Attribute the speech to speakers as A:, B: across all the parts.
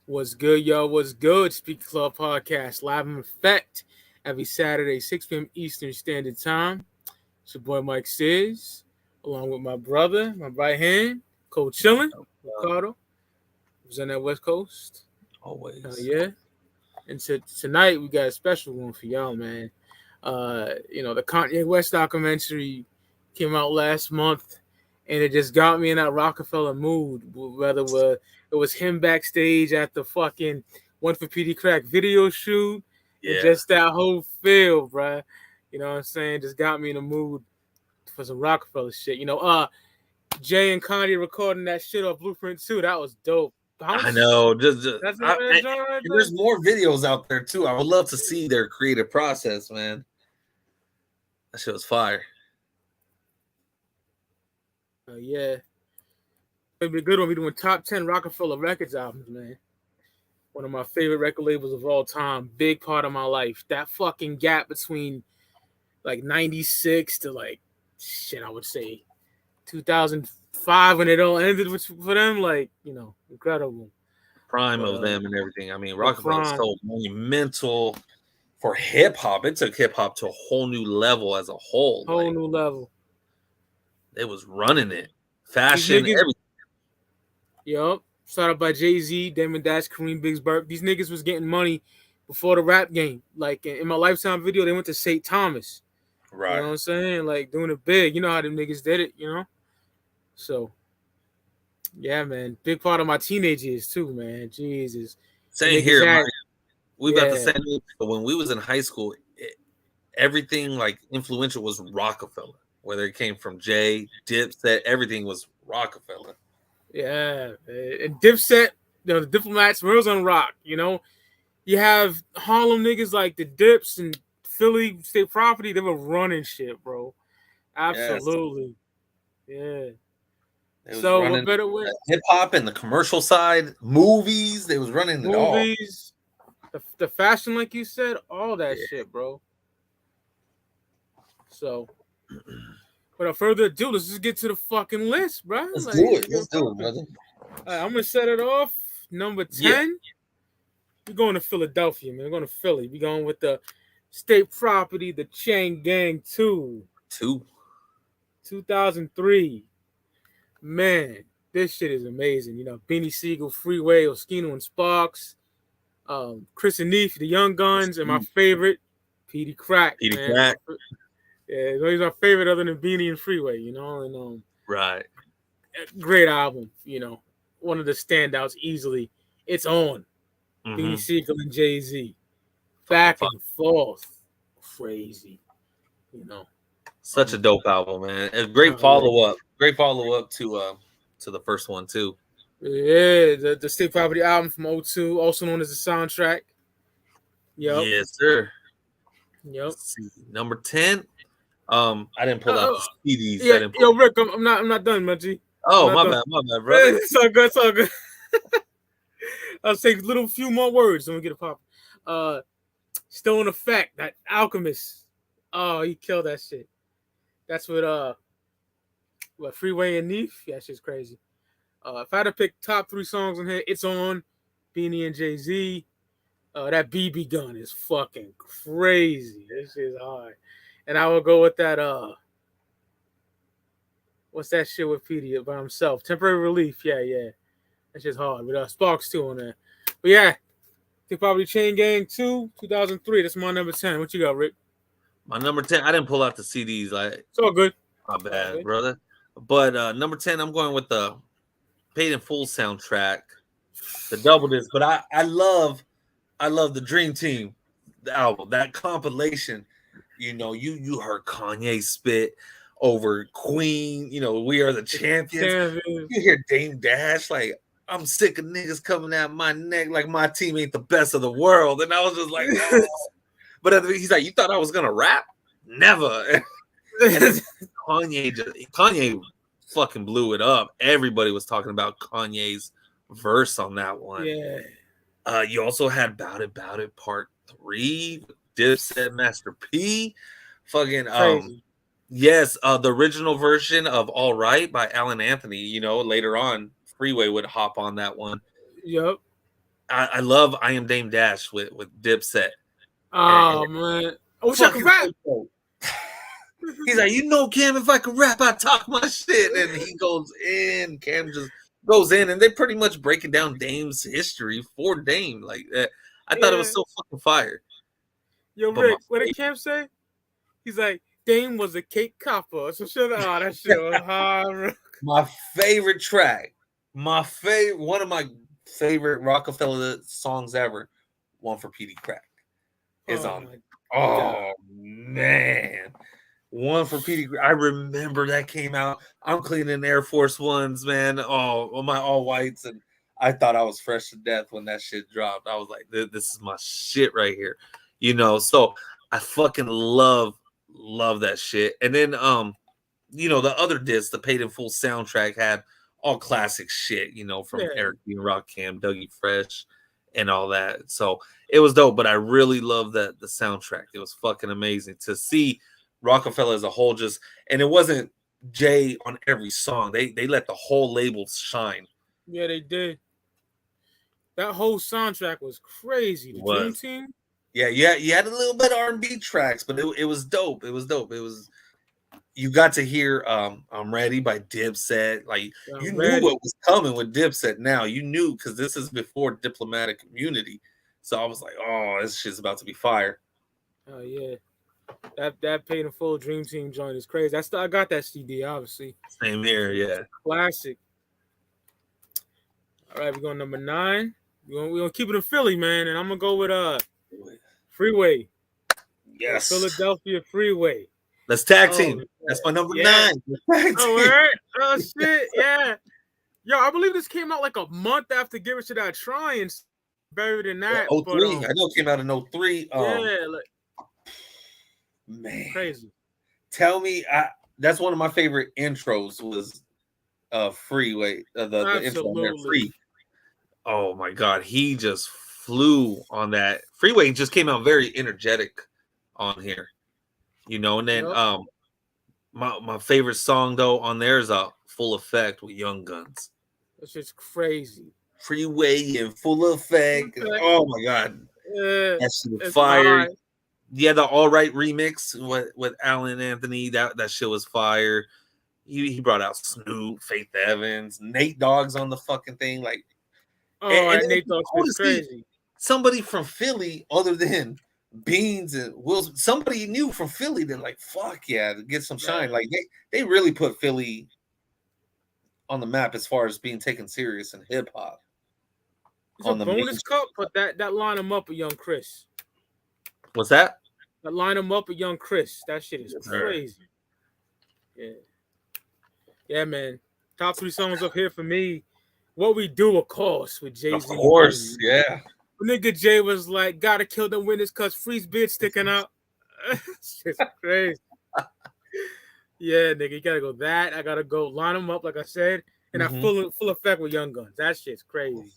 A: What's good, y'all? What's good? Speak Club Podcast live in effect every Saturday, 6 p.m. Eastern Standard Time. It's your boy Mike Sears, along with my brother, my right hand, Cold Chillin', Ricardo, who's on that West Coast.
B: Always.
A: Yeah. And tonight we got a special one for y'all, man. The Kanye West documentary came out last month, and it just got me in that Roc-A-Fella mood. Whether it was him backstage at the fucking One for PD Crack video shoot, and just that whole feel, bruh. You know what I'm saying? Just got me in the mood for some Roc-A-Fella shit. Jay and Kanye recording that shit off Blueprint 2. That was dope.
B: I know. There's more videos out there too. I would love to see their creative process, man. That shit was fire.
A: Yeah. It'd be a good one. We're doing top 10 Roc-A-Fella Records albums, man. One of my favorite record labels of all time. Big part of my life. That fucking gap between like 96 to like, I would say 2005 when it all ended for them. Like, incredible.
B: Prime of them and everything. I mean, Roc-A-Fella is so monumental for hip hop. It took hip hop to a whole new level as a whole.
A: New level.
B: They was running it. Fashion, everything.
A: Yup. Started by Jay-Z, Damon, Kareem, Burke. These niggas was getting money before the rap game. Like in my Lifetime video, they went to St. Thomas.
B: Right.
A: You know what I'm saying? Like doing it big. You know how them niggas did it, So, yeah, man. Big part of my teenage years too, man. Jesus.
B: Same here, man. We got the same age, but when we was in high school, everything like influential was Roc-A-Fella. Whether it came from Jay, Dipset, everything was Roc-A-Fella.
A: Yeah, and Dipset, the Diplomats, Wheels on Rock. You have Harlem niggas like the Dips and Philly State Property. They were running shit, bro. Absolutely, yeah. So what better way?
B: Hip hop and the commercial side, movies. They was running it all.
A: Movies, the fashion, like you said, all that shit, bro. So. Without further ado, let's just get to the fucking list, bro.
B: Let's do it, brother.
A: I'm gonna set it off. Number 10. We're going to Philadelphia, man. We're going to Philly. We're going with the State Property, the Chain Gang 2. 2003. Man, this shit is amazing. Beanie Siegel, Freeway, Oskino and Sparks, Chris and Neef, the Young Guns, and my favorite, PD Crack.
B: Crack.
A: Yeah, he's my favorite other than Beanie and Freeway, and
B: right.
A: Great album, one of the standouts easily. It's on. Beanie Siegel and Jay-Z. Back and forth. Crazy.
B: Such a dope album, man. A great follow-up. Great follow-up to the first one too.
A: Yeah, the State Property album from 2002, also known as the soundtrack. Yep.
B: Yes, sir.
A: Yep.
B: Number 10. I didn't pull out the CDs.
A: Yeah, Rick, I'm not done, my G.
B: Oh, my bad, brother.
A: It's all good. I'll say a few more words, and we get a pop. Still in effect, that Alchemist. Oh, he killed that shit. That's what Freeway and Neef. Yeah, that shit's crazy. If I had to pick top 3 songs on here, it's on Beanie and Jay-Z. That BB gun is fucking crazy. This shit is hard. And I will go with that, what's that shit with PD by himself? Temporary Relief. Yeah. That shit's hard. With Sparks too on there. But yeah, they probably Chain Gang 2, 2003. That's my number 10. What you got, Rick?
B: My number 10, I didn't pull out the CDs.
A: It's all good.
B: My bad, brother. But number 10, I'm going with the Paid in Full soundtrack, the double disc. But I love the Dream Team, the album, that compilation. You heard Kanye spit over Queen. We are the champions. You hear Dame Dash like, I'm sick of niggas coming at my neck like my team ain't the best of the world. And I was just like, oh. But he's like, you thought I was gonna rap? Never. Kanye fucking blew it up. Everybody was talking about Kanye's verse on that one.
A: Yeah.
B: You also had Bout It Part 3. Dipset, Master P, fucking yes, the original version of All Right by Alan Anthony. Later on, Freeway would hop on that one.
A: Yep.
B: I love I Am Dame Dash with Dipset.
A: Oh man, I wish I could rap.
B: He's like, you know, Cam, if I could rap, I talk my shit, and he goes in. Cam just goes in, and they're pretty much breaking down Dame's history for Dame. Like, I thought it was so fucking fire.
A: Yo, Rick, what did Cam say? He's like, Dame was a cake copper. So shut up. That shit was hard.
B: My favorite track, one of my favorite Roc-A-Fella songs ever, One for PD Crack, is on. Oh man. One for PD. I remember that came out. I'm cleaning Air Force Ones, man. Oh, my all whites, and I thought I was fresh to death when that shit dropped. I was like, this is my shit right here, you know. So I fucking love that shit. And then, you know, the other disc, the Paid in Full soundtrack, had all classic shit, you know, from Eric B. and Rakim, Dougie Fresh, and all that. So it was dope. But I really love the soundtrack. It was fucking amazing to see Roc-A-Fella as a whole, and it wasn't Jay on every song. They let the whole label shine.
A: Yeah, they did. That whole soundtrack was crazy. The Dream Team.
B: Yeah, you had a little bit of R&B tracks, but it was dope. It was dope. It was, you got to hear I'm Ready by Dipset. Like, you knew what was coming with Dipset. Now you knew, because this is before Diplomatic Community. So I was like, oh, this shit's about to be fire.
A: Oh yeah. That Paid in Full Dream Team joint is crazy. I got that CD, obviously.
B: Same here, yeah.
A: Classic. All right, we're going number 9. We're gonna keep it in Philly, man, and I'm gonna go with Freeway.
B: Yes.
A: Philadelphia Freeway.
B: Let's tag team. That's my number 9.
A: Oh, oh shit, yeah. Yo, I believe this came out like a month after Give It to That Try and better than that.
B: 03. I know it came out in 03. Man,
A: crazy.
B: Tell me, that's one of my favorite intros was Freeway. The intro there, Free. Oh my god, he just flew on that. Freeway just came out very energetic on here, you know. And then my favorite song though on there is Full Effect with Young Guns.
A: That's just crazy.
B: Freeway in Full Effect. Oh my god, that's fire. Hard. Yeah, the All Right remix with Alan Anthony, that shit was fire. He brought out Snoop, Faith Evans, Nate Dogg's on the fucking thing. Like, and Nate Dogg's was crazy. Somebody from Philly, other than Beans and Wills, somebody new from Philly that like, fuck yeah, to get some shine. Like they really put Philly on the map as far as being taken serious in hip hop.
A: On the bonus cup, but that line him up with Young Chris.
B: What's that?
A: That line him up with Young Chris. That shit is crazy. Yeah. Yeah, man. Top 3 songs up here for me. What We Do, of course, with Jay-Z.
B: Of course, yeah.
A: Nigga Jay was like, gotta kill the witness because Free's beard sticking out. It's crazy. Yeah, nigga, you gotta go that. I gotta go line them up, like I said. And I full effect with Young Guns. That shit's crazy.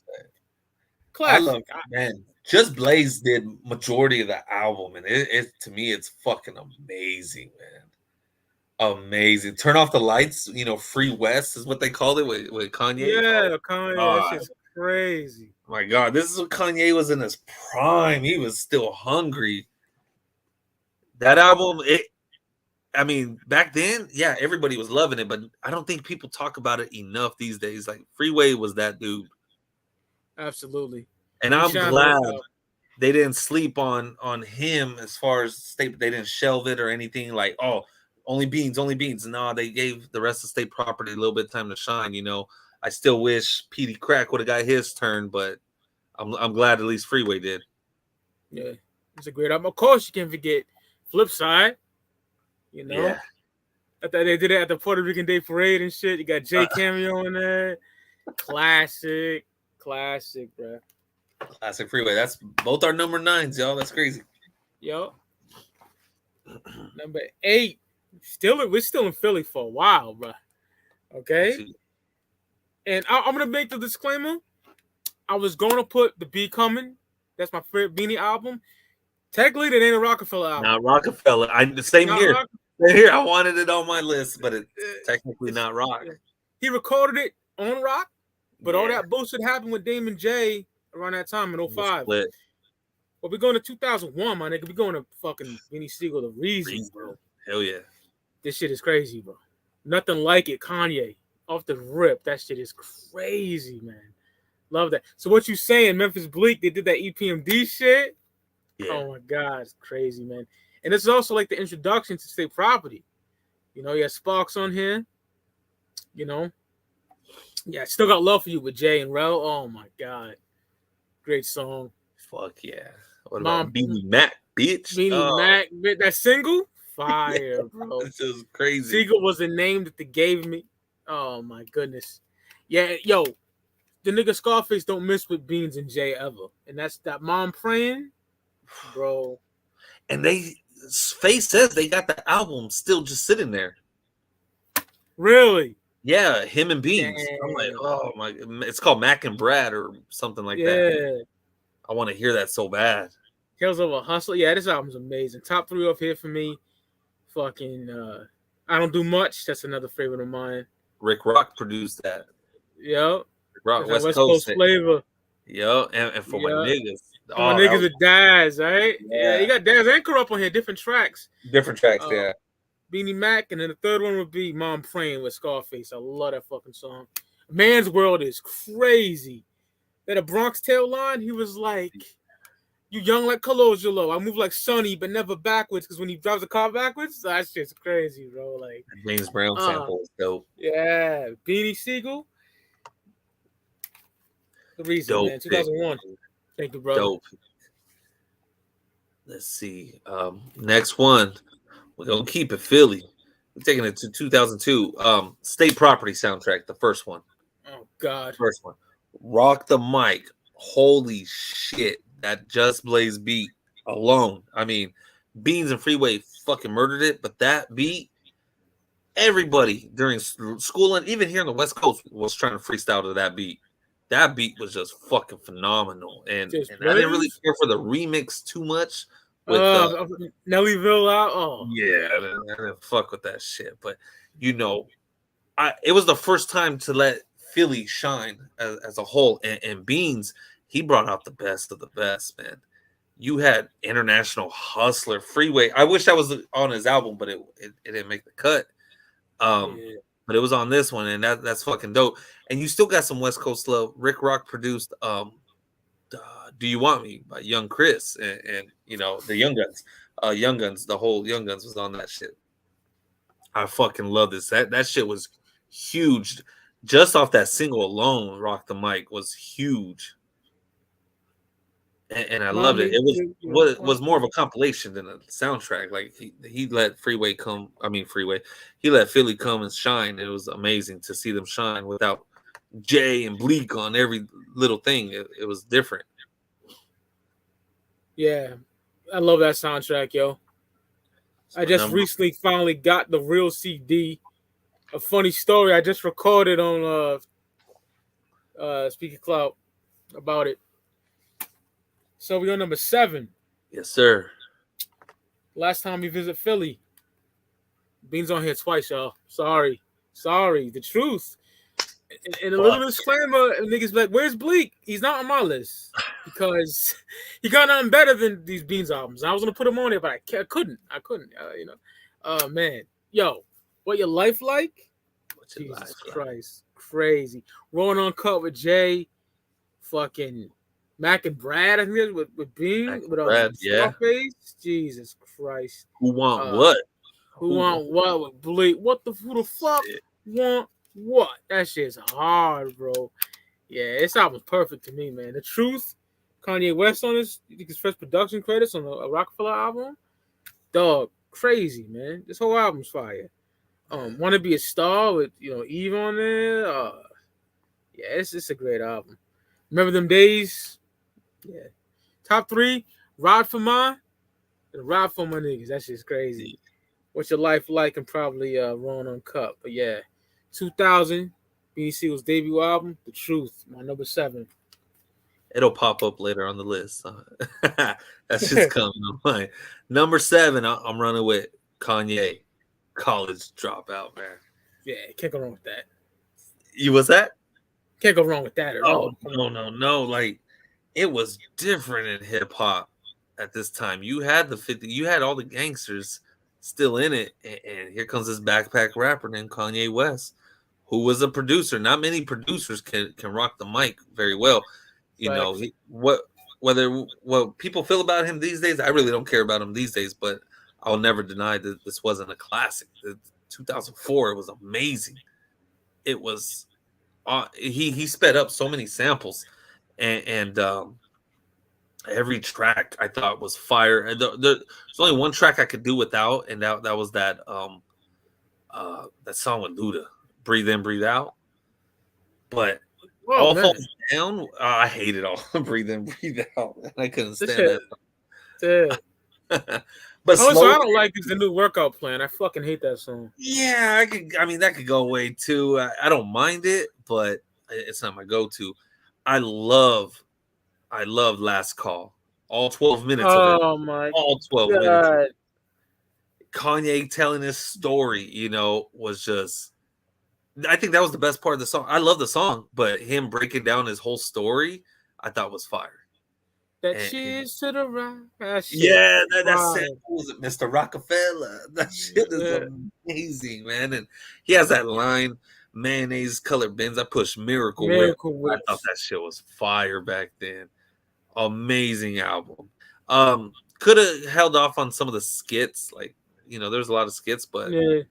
A: Classic. I love it,
B: man. Just Blaze did majority of the album, and it to me, it's fucking amazing, man. Amazing. Turn Off the Lights, you know, Free West is what they called it with Kanye.
A: Yeah, Kanye, that shit's crazy.
B: My God, this is when Kanye was in his prime. He was still hungry. That album, I mean, back then, yeah, everybody was loving it, but I don't think people talk about it enough these days. Like, Freeway was that dude.
A: Absolutely.
B: And I'm glad they didn't sleep on him as far as they didn't shelve it or anything like, oh, only beans. No, they gave the rest of State Property a little bit of time to shine, you know. I still wish PD Crack would have got his turn, but I'm glad at least Freeway did.
A: Yeah, it's a great album. Of course, you can't forget Flip Side, you know. Yeah. I thought they did it at the Puerto Rican Day Parade and shit. You got Jay cameo in there. Classic, bro.
B: Classic Freeway. That's both our number 9s, y'all. That's crazy.
A: Yo. Number 8. We're still in Philly for a while, bro. Okay. And I'm gonna make the disclaimer. I was gonna put The Be Coming. That's my favorite Beanie album. Technically, that ain't a Roc-A-Fella album.
B: Not Roc-A-Fella. Same here. Same here. I wanted it on my list, but it's technically not rock.
A: He recorded it on rock, but all that bullshit happened with Damon J around that time in 05.
B: Split.
A: But we're going to 2001, my nigga. We're going to fucking Beanie Siegel, The Reason, bro.
B: Hell yeah.
A: This shit is crazy, bro. Nothing like it, Kanye. Off the rip, that shit is crazy, man. Love that. So what you saying, Memphis Bleak, they did that EPMD shit?
B: Yeah.
A: Oh my God, it's crazy, man. And this is also like the introduction to State Property. You know, you had Sparks on here. You know. Yeah, Still Got Love For You with Jay and Rel. Oh my God. Great song.
B: Fuck yeah. What about Beanie Mac, bitch?
A: Beanie Mac, that single? Fire, bro.
B: This is crazy.
A: Siegel was the name that they gave me. Oh my goodness. Yeah, yo, the nigga Scarface don't miss with Beans and Jay ever. And that's that Mom Praying, bro.
B: And Face says they got the album still just sitting there.
A: Really?
B: Yeah, him and Beans.
A: Damn.
B: I'm like, oh my, it's called Mac and Brad or something like that. I want to hear that so bad.
A: Tales of a Hustler. Yeah, this album's amazing. Top 3 off here for me. Fucking I Don't Do Much. That's another favorite of mine.
B: Rick Rock produced that.
A: Yep.
B: Rick Rock,
A: West Coast flavor.
B: Yep. And for my niggas.
A: My niggas are Daz, right? Yeah, you got Daz and Corrupt on here, different tracks.
B: Yeah.
A: Beanie Mac, and then the third one would be Mom Praying with Scarface. I love that fucking song. Man's World is crazy. That a Bronx Tale line, he was like, you young like Colosolo. I move like Sonny, but never backwards, because when he drives the car backwards, that shit's crazy, bro. Like
B: James Brown sample is dope.
A: Yeah. Beanie Siegel. The Reason,
B: dope,
A: man. 2001. Thank you, brother.
B: Dope. Let's see. Next one. We're gonna keep it Philly. We're taking it to 2002. State Property soundtrack, the first one.
A: Oh God.
B: First one. Rock the Mic. Holy shit. That Just Blaze beat alone. I mean, Beans and Freeway fucking murdered it, but that beat, everybody during school and even here on the West Coast was trying to freestyle to that beat. That beat was just fucking phenomenal. And I didn't really care for the remix too much. With
A: Nellyville out. Oh
B: yeah, I didn't fuck with that shit. But you know, it was the first time to let Philly shine as a whole. And Beans, he brought out the best of the best, man. You had International Hustler, Freeway. I wish that was on his album, but it didn't make the cut. But it was on this one, and that's fucking dope. And you still got some West Coast love. Rick Rock produced Do You Want Me by Young Chris and you know the Young Guns. Young Guns, the whole Young Guns was on that shit. I fucking love this. That shit was huge. Just off that single alone, Rock the Mic was huge. And I loved it. It was more of a compilation than a soundtrack. Like he let Freeway come. I mean Freeway. He let Philly come and shine. It was amazing to see them shine without Jay and Bleak on every little thing. It was different.
A: Yeah, I love that soundtrack, yo. I just recently finally got the real CD. A funny story I just recorded on Speaking Clout about it. So we're on number 7.
B: Yes, sir.
A: Last time we visit Philly. Beans on here twice, y'all. Sorry. The truth. And a little disclaimer, niggas like, where's Bleak? He's not on my list because he got nothing better than these Beans albums. I was gonna put him on there, but I couldn't. You know. Oh man, yo, what your life like? Jesus Christ, crazy. Rolling on cut with Jay, fucking Mac and Brad. I think with Beans, with
B: Brad,
A: Scarface. Jesus Christ.
B: Who want what?
A: Who want what with Bleak? Who the fuck want what? That shit's hard, bro. Yeah, this album's perfect to me, man. The Truth, Kanye West on this, you think his first production credits on a Roc-A-Fella album? Dog, crazy, man. This whole album's fire. Wanna Be a Star with Eve on there. Yeah, it's a great album. Remember Them Days? Yeah. Top 3, Ride for Mine, and Ride for My Niggas. That shit's crazy. What's Your Life Like? And probably Rolling on Cup. But yeah. 2000, Beanie Siegel's debut album, The Truth, my number 7.
B: It'll pop up later on the list. That's just coming on mine. Number 7, I'm running with Kanye, College Dropout, man.
A: Yeah, can't go wrong with that.
B: You was that?
A: Can't go wrong with that at all.
B: No. Like it was different in hip hop at this time. You had you had all the gangsters still in it, and here comes this backpack rapper named Kanye West, who was a producer. Not many producers can rock the mic very well. You know,
A: Facts.
B: what people feel about him these days, I really don't care about him these days, but I'll never deny that this wasn't a classic. 2004, it was amazing. It was he sped up so many samples, and every track I thought was fire. And there's only one track I could do without, and that was that song with Luda, "Breathe In, Breathe Out." But
A: Oh
B: All
A: man,
B: Falls Down, I hate it all. Breathe In, Breathe Out. I couldn't
A: this
B: stand
A: shit. Yeah.
B: that. But
A: Also,
B: slow,
A: I don't like is the new workout plan. I fucking hate that song.
B: yeah, I could. I mean, that could go away too. I don't mind it, but it's not my go-to. I love, I love Last Call. All 12 minutes of it.
A: Oh my
B: All 12 minutes.
A: god.
B: Kanye telling his story, was just. I think that was the best part of the song. I love the song, but him breaking down his whole story, I thought was fire.
A: That
B: And
A: cheers to the right. That shit.
B: yeah, that
A: Wow.
B: sample was Mr. Roc-A-Fella. That shit is
A: Yeah.
B: amazing, man. And he has that line, mayonnaise colored bins. I push Miracle Whip.
A: Miracle
B: I
A: Whips.
B: thought that shit was fire back then. Amazing album. Could have held off on some of the skits, like there's a lot of skits, but
A: Yeah.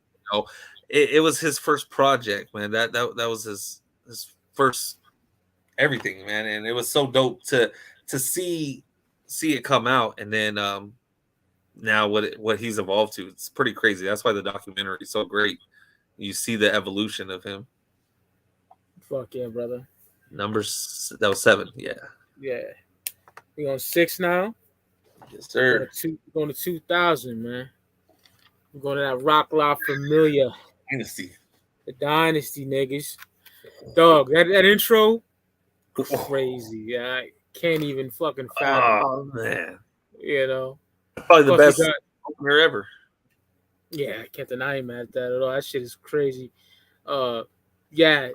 B: it was his first project, man. That was his first everything, man, and it was so dope to see it come out, and then now what he's evolved to. It's pretty crazy. That's why the documentary is so great. You see the evolution of him.
A: Fuck yeah, brother.
B: That was 7. Yeah.
A: Yeah. We on 6 now.
B: Yes, sir.
A: Going to 2000, man. We're going to that Roc-A-Fella,
B: Dynasty.
A: the Dynasty niggas. Dog, that intro, crazy. Yeah, I can't even fucking fathom.
B: Oh man,
A: Plus
B: probably the
A: you
B: best
A: got-
B: opener ever.
A: Yeah, I can't deny him at that at all. That shit is crazy. Yeah,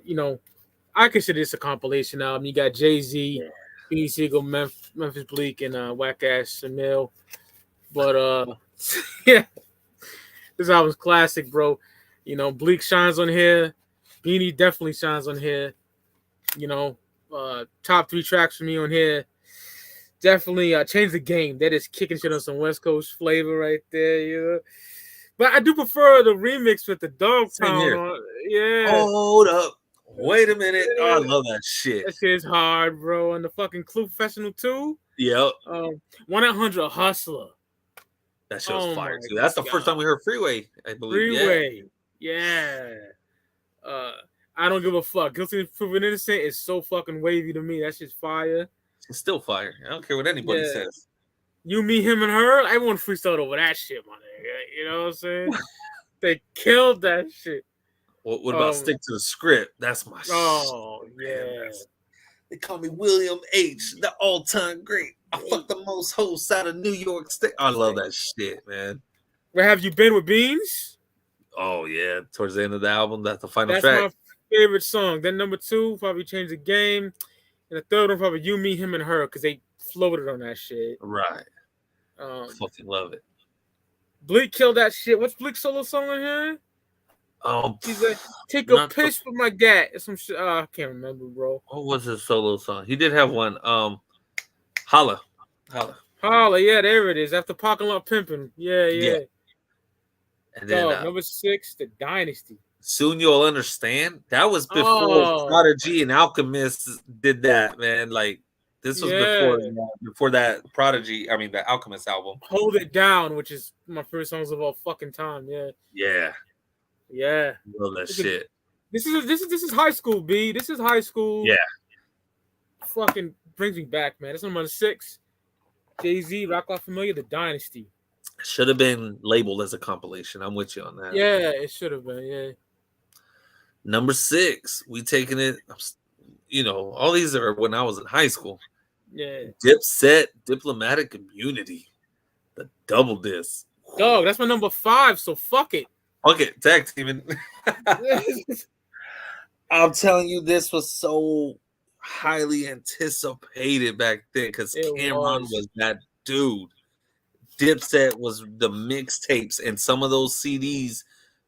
A: I consider this a compilation album. You got Jay-Z, Beanie Siegel, Memphis Bleak, and Whack Ass Emil. But yeah, this album's classic, bro. Bleak shines on here. Beanie definitely shines on here. Top 3 tracks for me on here. Definitely Change the Game. That is kicking shit on some West Coast flavor right there, But I do prefer the remix with the dog pound on. Yeah.
B: Hold up. Wait a minute. Oh, I love that shit.
A: That shit is hard, bro. And the fucking Clue Professional too.
B: Yep.
A: 1-800 Hustler.
B: That shit was fire too. That's the first time we heard Freeway, I believe.
A: Freeway. Yeah. I don't give a fuck. Guilty of Proven Innocent is so fucking wavy to me. That shit's fire.
B: It's still fire. I don't care what anybody says.
A: You, Me, Him, and Her. Everyone freestyled over that shit, my nigga. You know what I'm saying? They killed that shit.
B: What about Stick to the Script? That's my shit.
A: Oh, yeah.
B: They call me William H., the all-time great. I fuck the most hosts out of New York State. I love that shit, man.
A: Where Have You Been with Beans?
B: Oh, yeah. Towards the end of the album, that's the final track.
A: That's my favorite song. Then number 2, probably Change the Game. And the third one, probably You, Me, Him, and Her, because they floated on that shit.
B: Right. Fucking love it.
A: Bleak killed that shit. What's Bleak's solo song in here? He's like, take a piss with my gat. Some shit. I can't remember, bro.
B: What was his solo song? He did have one. Holla.
A: Yeah, there it is. After Parking Lot Pimpin'. Yeah.
B: And then
A: number 6, The Dynasty.
B: Soon You'll Understand. That was before Prodigy and Alchemist did that, man. Like, this was before that Prodigy, the Alchemist album.
A: Hold It Down, which is my favorite songs of all fucking time. Yeah.
B: Love that shit.
A: This is high school, B. This is high school.
B: Yeah.
A: Fucking brings me back, man. This is number 6. Jay-Z, Roc-A-Fella, The Dynasty.
B: Should have been labeled as a compilation. I'm with you on that.
A: Yeah, it should have been. Yeah.
B: Number 6, we taking it. All these are when I was in high school.
A: Yeah.
B: Dipset, Diplomatic Immunity, the double disc.
A: Dog, that's my number 5. So fuck it.
B: Fuck it, tag teaming. I'm telling you, this was so highly anticipated back then because Cameron
A: was.
B: was that dude. Dipset was the mixtapes, and some of those CDs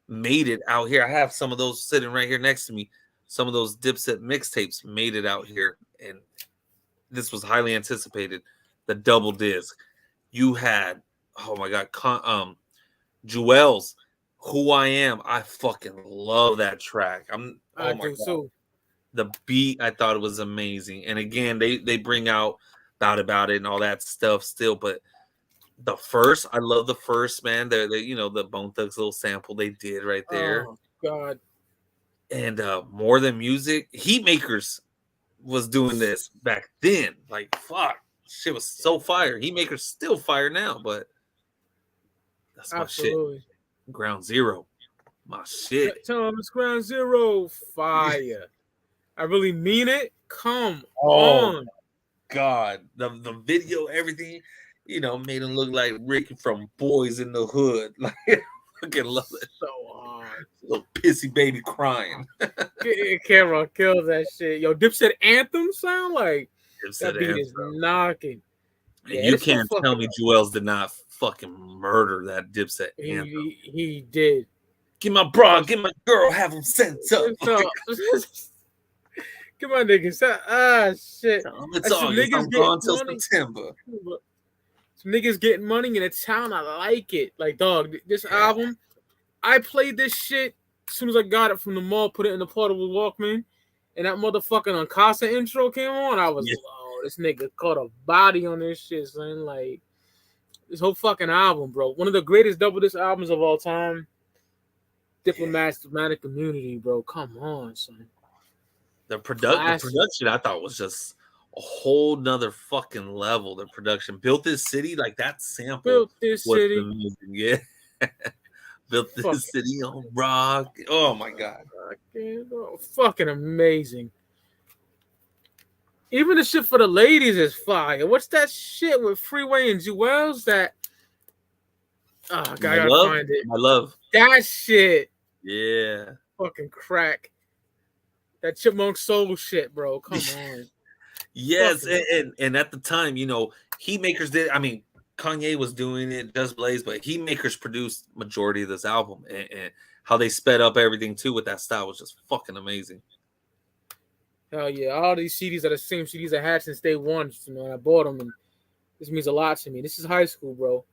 B: made it out here. I have some of those sitting right here next to me. Some of those Dipset mixtapes made it out here, and this was highly anticipated. The double disc. You had, oh my god, Jewel's "Who I Am." I fucking love that track. Oh my god.
A: So.
B: The beat, I thought it was amazing. And again, they bring out About It and all that stuff still, but the first, I love the first, man. The Bone Thugs little sample they did right there.
A: Oh god.
B: And More Than Music, Heatmakers was doing this back then. Like fuck, shit was so fire. Heatmakers still fire now, but that's my shit. Ground Zero, my shit.
A: Tell them it's Ground Zero, fire. I really mean it. Come on.
B: God, the video, everything, made him look like Rick from Boys in the Hood. Like, I fucking love it.
A: So hard.
B: Little pissy baby crying.
A: Camera kills that shit. Yo, Dipset Anthem sound like
B: Dipset
A: that beat
B: Anthem
A: is knocking.
B: And you can't tell me Jewels did not fucking murder that Dipset Anthem.
A: He did.
B: Get my bra, get my girl, have him sent up.
A: Come on, niggas. Shit.
B: It's August. I'm gone till September.
A: Some niggas getting money in a town. I like it. Like, dog, this album, I played this shit as soon as I got it from the mall, put it in the portable Walkman, and that motherfucking Uncasa intro came on. I was like, oh, this nigga caught a body on this shit, son. Like, this whole fucking album, bro. One of the greatest double disc albums of all time. Diplomatic Community, bro. Come on, son.
B: The production, I thought, was just a whole nother fucking level. The production. Built This City, like that sample.
A: Built This City.
B: Amazing. Yeah. Built This City on rock. Oh, my God.
A: Fucking amazing. Even the shit for the ladies is fire. What's that shit with Freeway and Jewels? That... Oh, God, I gotta find it.
B: My love.
A: That shit.
B: Yeah.
A: Fucking crack. That Chipmunk Soul shit, bro. Come on.
B: Yes, and at the time, Heatmakers did. I mean, Kanye was doing it, Just Blaze, but Heatmakers produced majority of this album, and how they sped up everything too with that style was just fucking amazing.
A: Hell yeah! All these CDs are the same CDs I had since day one. I bought them, and this means a lot to me. This is high school, bro.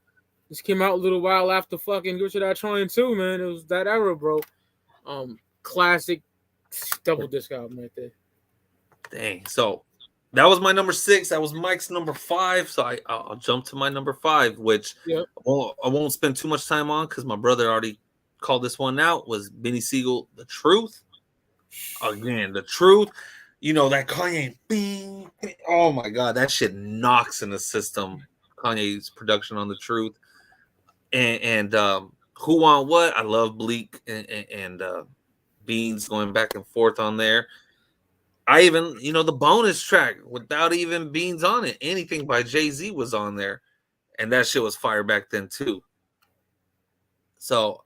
A: This came out a little while after fucking Good Shit I Trying too, man. It was that era, bro. Classic double disc album right there.
B: Dang. So that was my number 6. That was Mike's number 5. So I'll jump to my number 5, which I won't spend too much time on because my brother already called this one out. Was Benny Siegel, The Truth? Again, The Truth. That Kanye bing. Oh my God, that shit knocks in the system. Kanye's production on The Truth. And Who Want What? I love Bleak and Beans going back and forth on there. I even, the bonus track without even Beans on it, anything by Jay-Z was on there. And that shit was fire back then too. So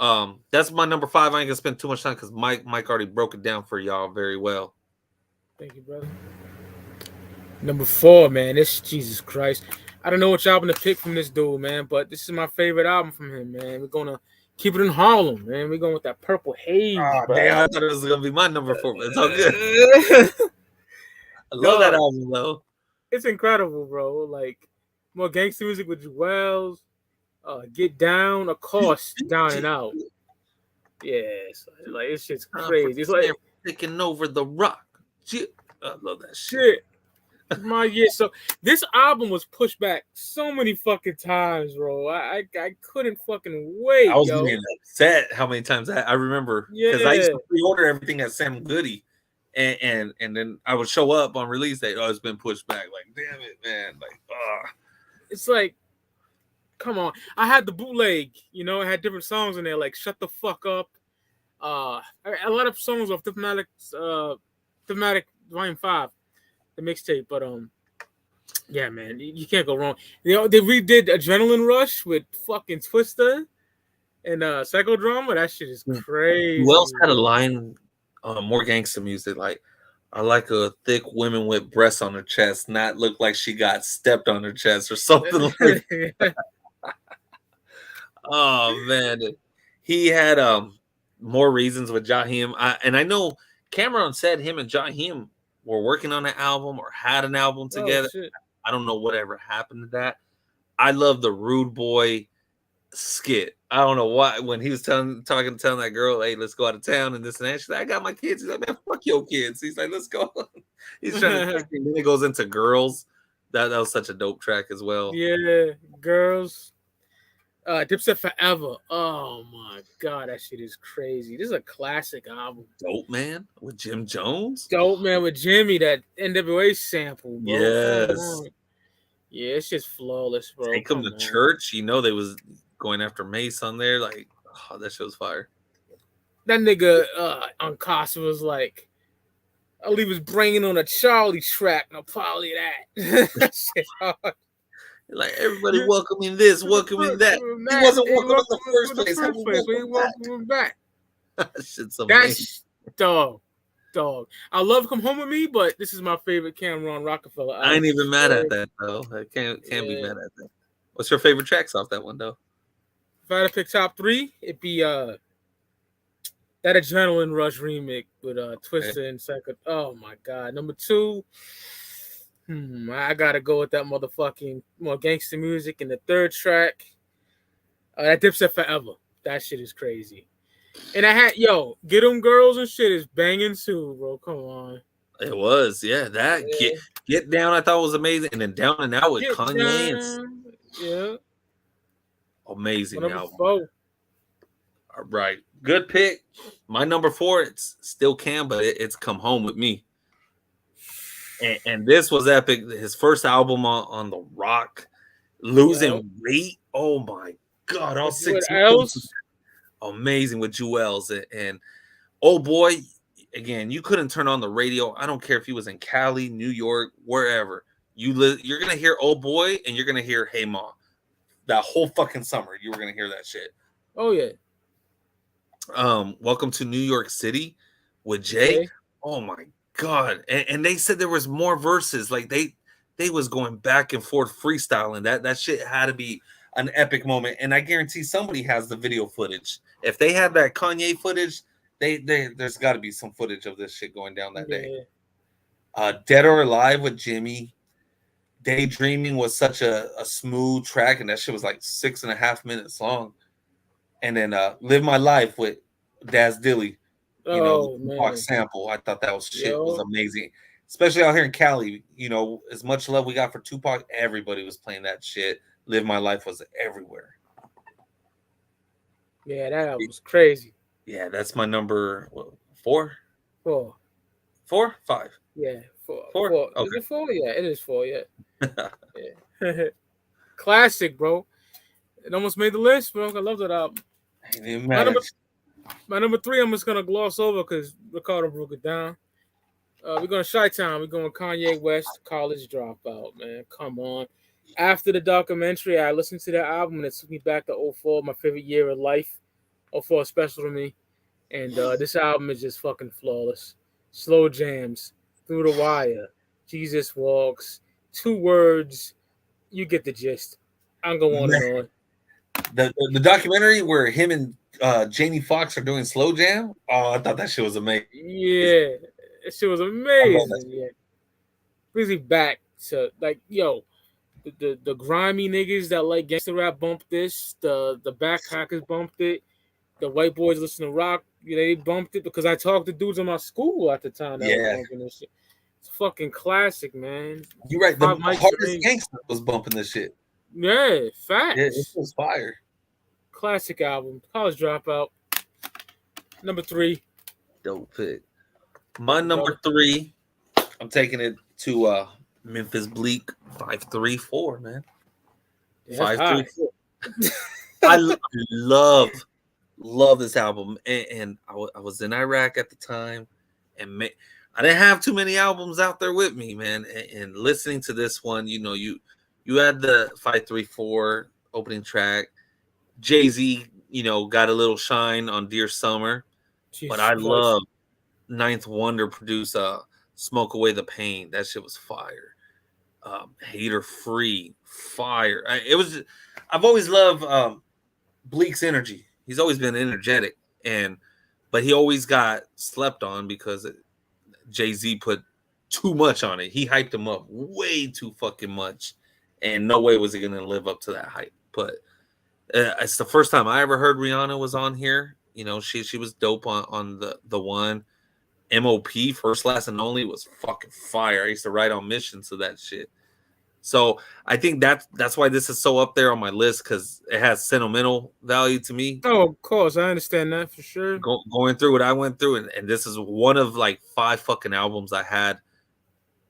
B: that's my number 5. I ain't gonna spend too much time because Mike already broke it down for y'all very well.
A: Thank you, brother. Number 4, man. This Jesus Christ. I don't know which album to pick from this dude, man, but this is my favorite album from him, man. We're gonna keep it in Harlem, man. We're going with that Purple Haze.
B: Oh, damn, I thought it was gonna be my number 4, but it's all good. I love that album, though.
A: It's incredible, bro. Like, more gangster music with Jewels, Get Down, of course, Down and Out. Yes, like this shit's crazy. It's like
B: taking over the rock. I love that shit.
A: So this album was pushed back so many fucking times, bro. I couldn't fucking wait.
B: I was getting upset how many times I remember because I used to pre-order everything at Sam Goody, and then I would show up on release date. Oh, it's been pushed back. Like, damn it, man. Like,
A: it's like, come on. I had the bootleg. It had different songs in there, like "Shut the Fuck Up." A lot of songs off Diplomatic Volume 5. The mixtape, but yeah, man, you can't go wrong. They redid Adrenaline Rush with fucking Twista and Psychodrama. That shit is crazy.
B: Who else had a line, more gangster music? Like, I like a thick woman with breasts on her chest, not look like she got stepped on her chest or something like. Oh man, he had more reasons with Jaheim. I know Cameron said him and Jaheim were working on an album or had an album
A: Oh
B: together.
A: shit.
B: I don't know whatever happened to that. I love the Rude Boy skit. I don't know why when he was telling that girl, "Hey, let's go out of town," and this and that. She's like, "I got my kids." He's like, "Man, fuck your kids." He's like, "Let's go." He's trying to text me, and then it goes into girls. That was such a dope track as well.
A: Yeah, girls. Dipset Forever. Oh my god, that shit is crazy. This is a classic album.
B: Dope Man with Jim Jones.
A: Dope Man with Jimmy, that NWA sample, bro.
B: Yes.
A: Yeah, it's just flawless, bro.
B: Take them to church. You know they was going after Mace on there. Like, oh, that shit was fire.
A: That nigga on Casa was like, I'll leave his brain on a Charlie track. No, probably that. That shit hard.
B: Like everybody welcoming this, welcoming that. He wasn't welcome in the first place.
A: We welcome him back.
B: Shit's amazing.
A: Dog. I love Come Home With Me, but this is my favorite Cameron Roc-A-Fella album.
B: I ain't even mad at that though. I can't be mad at that. What's your favorite tracks off that one though?
A: If I had to pick top 3, it'd be that Adrenaline Rush remix with Twista and Second. Oh my god. Number 2. I gotta go with that motherfucking more gangster music. And the third track, that Dipset Forever. That shit is crazy. And I had Get 'Em Girls and shit is banging too, bro. Come on.
B: It was, yeah. That Get Down I thought was amazing, and then Down and Out with Kanye.
A: Yeah.
B: Amazing album.
A: 4.
B: All right, good pick. My number 4, it's still Cam, but it's Come Home With Me. And this was epic. His first album on the Rock, losing weight. Oh my god! All 6 months. Amazing with Jewels and oh boy, again, you couldn't turn on the radio. I don't care if he was in Cali, New York, wherever. You're gonna hear Oh Boy and you're gonna hear Hey Ma. That whole fucking summer, you were gonna hear that shit.
A: Oh yeah.
B: Welcome to New York City with Jay. Okay. Oh my god! And they said there was more verses. Like they was going back and forth freestyling. That shit had to be an epic moment. And I guarantee somebody has the video footage. If they have that Kanye footage, there's got to be some footage of this shit going down that day. Dead or Alive with Jimmy. Daydreaming was such a smooth track, and that shit was like 6.5 minutes long. And then Live My Life with Daz Dilly, Tupac sample. I thought that was amazing, especially out here in Cali. As much love we got for Tupac, everybody was playing that shit. Live My Life was everywhere.
A: Yeah, that was crazy.
B: Yeah, that's my number 4.
A: 4.
B: 4? 5.
A: Yeah, 4.
B: 4. Okay.
A: Is it 4? Yeah, it is 4. Yeah. Yeah. Classic, bro. It almost made the list, bro. I love that album. My number 3, I'm just gonna gloss over because Ricardo broke it down. We're going Chi-Town. We're going Kanye West, College Dropout, man. Come on. After the documentary, I listened to that album and it took me back to 2004, my favorite year of life. 2004 special to me. And this album is just fucking flawless. Slow jams, Through the Wire, Jesus Walks, 2 words. You get the gist. I'm going on and on.
B: The documentary where him and Jamie Foxx are doing Slow Jam. Oh, I thought that shit was amazing.
A: Yeah, that shit was amazing. Yeah, brings me back to the grimy niggas that like gangster rap bumped this. The backpackers bumped it. The white boys listen to rock. They bumped it because I talked to dudes in my school at the time that was bumping this shit. It's a fucking classic, man.
B: You're right. The hardest gangster was bumping this shit.
A: Yeah, facts.
B: Yeah, it was fire.
A: Classic album. College Dropout. Number 3.
B: Dope pick. My number 3, I'm taking it to Memphis Bleak 534, man. 534. I love this album. And I was in Iraq at the time, and I didn't have too many albums out there with me, man. And listening to this one, you had the 534 opening track. Jay-Z, got a little shine on Dear Summer. But I love Ninth Wonder produce Smoke Away the Pain. That shit was fire. Hater Free, fire. I've always loved Bleak's energy. He's always been energetic, but he always got slept on because Jay-Z put too much on it. He hyped him up way too fucking much, and no way was he gonna live up to that hype. But it's the first time I ever heard Rihanna was on here. You know, she was dope on the one. MOP, First, Last, and Only was fucking fire. I used to write on missions to that shit. So I think that's why this is so up there on my list, because it has sentimental value to me.
A: Oh, of course, I understand that for sure.
B: Going through what I went through, and this is one of like 5 fucking albums I had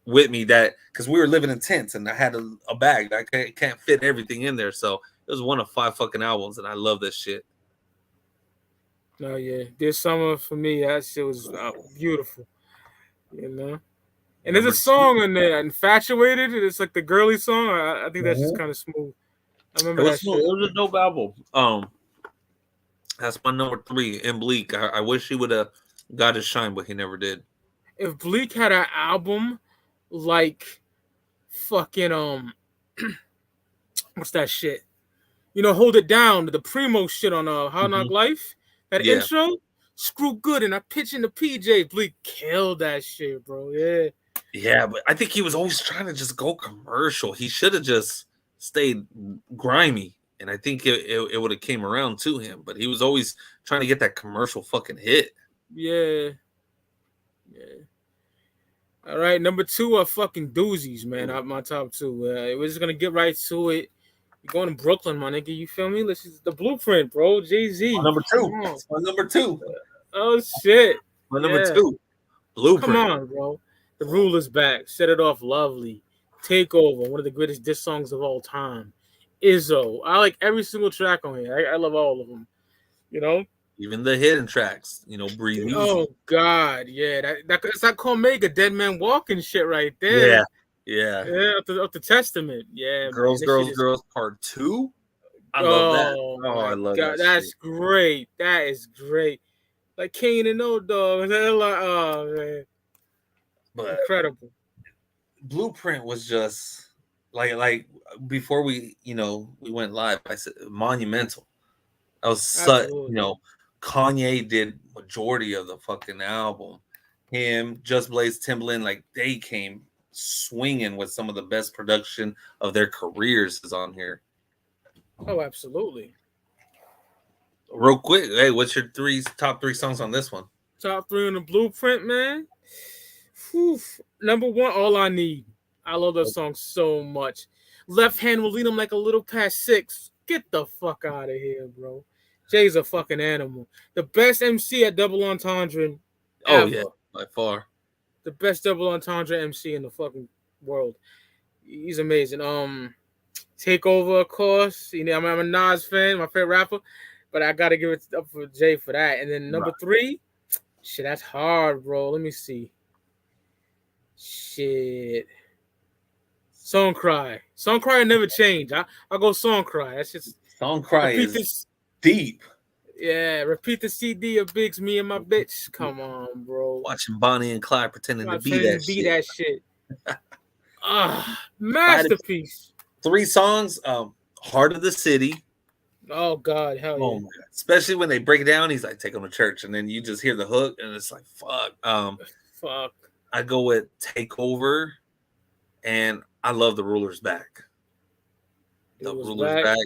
B: with me, that because we were living in tents and I had a bag that I can't fit everything in there. So it was one of 5 fucking albums, and I love this shit.
A: No, yeah, this summer for me, that shit was beautiful, you know. And there's a song in there, Infatuated. It's like the girly song. I think that's just kind of smooth. I remember that shit.
B: It was a dope album. That's my number 3 in Bleak. I wish he would have got his shine, but he never did.
A: If Bleak had an album like fucking what's that shit? You know, Hold It Down, the Primo shit on Hard Knock Life. That intro, Screw Good, and I pitch in the PJ. Bleak killed that shit, bro. Yeah.
B: Yeah, but I think he was always trying to just go commercial. He should have just stayed grimy, and I think it would have came around to him. But he was always trying to get that commercial fucking hit.
A: Yeah. All right, number 2 are fucking doozies, man. My top 2. We're just gonna get right to it. You're going to Brooklyn, my nigga. You feel me? This is the Blueprint, bro. Jay-Z.
B: My number 2. That's my number 2.
A: Oh shit.
B: My number 2. Blueprint.
A: Come on, bro. The Ruler's Back. Set It Off Lovely. Takeover. One of the greatest diss songs of all time. Izzo. I like every single track on here. I love all of them. You know?
B: Even the hidden tracks. You know, Breathe Easy.
A: Oh, God. Yeah. That's that Cormega, Dead Man Walking shit right there.
B: Yeah.
A: Up the Testament. Yeah.
B: Girls, Part 2. I love that. Oh, I love that.
A: That's shit. Great. That is great. Like Kane and No Dog. Oh, man. But incredible.
B: Blueprint was just like before we went live, I said monumental. That was such, Kanye did majority of the fucking album. Him, Just Blaze, Timbaland, like they came swinging with some of the best production of their careers is on here.
A: Oh, absolutely.
B: Real quick, hey, what's your top 3 songs on this one?
A: Top 3 on the Blueprint, man. Whew. Number 1, All I Need. I love that song so much. Left Hand Will Lead Him Like a Little Past 6. Get the fuck out of here, bro. Jay's a fucking animal. The best MC at Double Entendre ever.
B: Oh, yeah, by far.
A: The best Double Entendre MC in the fucking world. He's amazing. Takeover, of course. You know, I'm a Nas fan, my favorite rapper. But I got to give it up for Jay for that. And then number 3, shit, that's hard, bro. Let me see. Shit. Song Cry never change. I go Song Cry. That's just
B: Song Cry is deep.
A: Yeah, repeat the CD of Biggs, Me and My Bitch. Come on, bro.
B: Watching Bonnie and Clyde pretending to be that
A: shit. Masterpiece.
B: 3 songs. Heart of the City.
A: Oh God, hell yeah.
B: Oh my God. Especially when they break it down, he's like, take them to church, and then you just hear the hook, and it's like, fuck.
A: Fuck.
B: I go with Takeover, and I love The Ruler's Back. The Ruler's Back.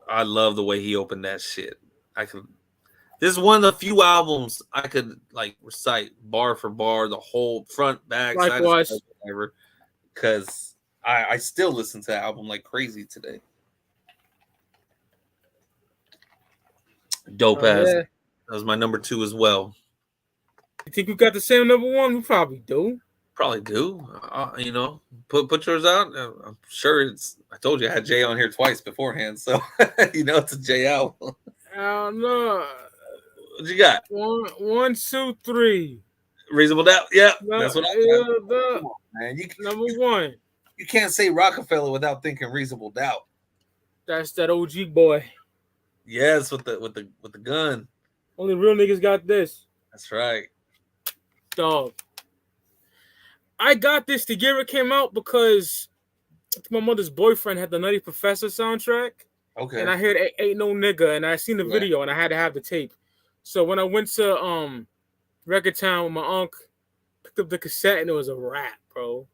B: I love the way he opened that shit. This is one of the few albums I could like recite bar for bar, the whole front, back,
A: likewise,
B: side, whatever. Because I still listen to that album like crazy today. Dope ass. Yeah. That was my number 2 as well.
A: You think we got the same number 1? We probably do.
B: Probably do. Put yours out. I'm sure it's. I told you I had Jay on here twice beforehand, so it's a Jay album.
A: No.
B: What you got?
A: 1, 2, 3.
B: Reasonable Doubt. Yeah, that's what I got.
A: Come on, man. Number 1.
B: You can't say Roc-A-Fella without thinking Reasonable Doubt.
A: That's that OG boy.
B: Yes, with the gun.
A: Only real niggas got this.
B: That's right.
A: Dog. I got this the year it came out because my mother's boyfriend had the Nutty Professor soundtrack, and
B: Okay.
A: I heard Ain't No Nigga, and I seen the
B: Yeah.
A: video, and I had to have the tape. So when I went to Record Town with my uncle, picked up the cassette, and it was a rap, bro.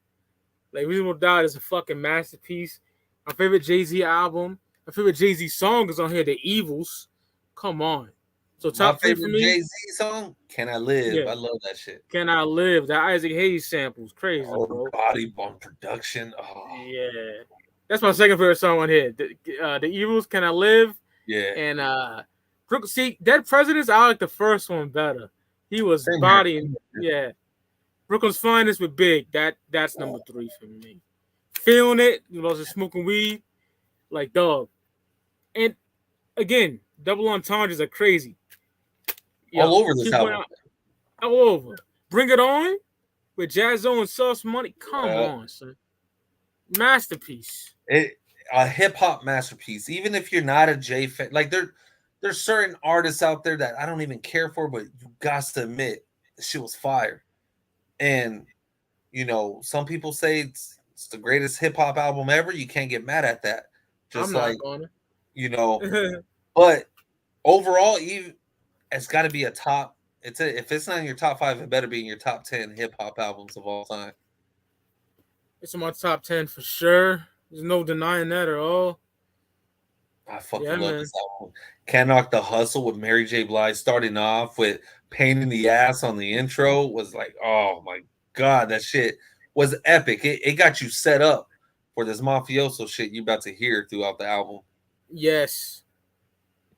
A: Like Reasonable Doubt is a fucking masterpiece. My favorite Jay-Z album, my favorite Jay-Z song is on here, The Evils. Come on. So
B: My
A: top 3 for
B: favorite
A: me,
B: Jay-Z song, Can I Live?
A: yeah.
B: I love that shit.
A: Can I Live? That Isaac Hayes sample's crazy,
B: Oh,
A: bro.
B: Body on production. Oh,
A: Yeah. That's my second favorite song on here. The Evils, Can I Live?
B: yeah.
A: And Brooke, see, Dead Presidents, I like the first one better. He was
B: Same here.
A: bodying, yeah. Brooklyn's Finest with Big. That's number 3 for me. Feeling It, you know, just smoking weed, like dog. And again, double entendres are crazy. Yo,
B: All over this album.
A: All over. Bring It On with Jazzo and Sauce Money. Come on, son. Masterpiece.
B: A hip hop masterpiece. Even if you're not a J fan, like there's certain artists out there that I don't even care for, but you got to admit the shit was fire. And you know, some people say it's the greatest hip hop album ever. You can't get mad at that. Just
A: I'm
B: like
A: not gonna.
B: you know, but overall, even it's got to be a top. If it's not in your top 5, it better be in your top 10 hip hop albums of all time.
A: It's in my top 10 for sure. There's no denying that at all.
B: I fucking love this album. Can't Knock the Hustle with Mary J. Blige starting off with Pain in the Ass on the intro was like, oh my God, that shit was epic. It got you set up for this mafioso shit you about to hear throughout the album.
A: Yes.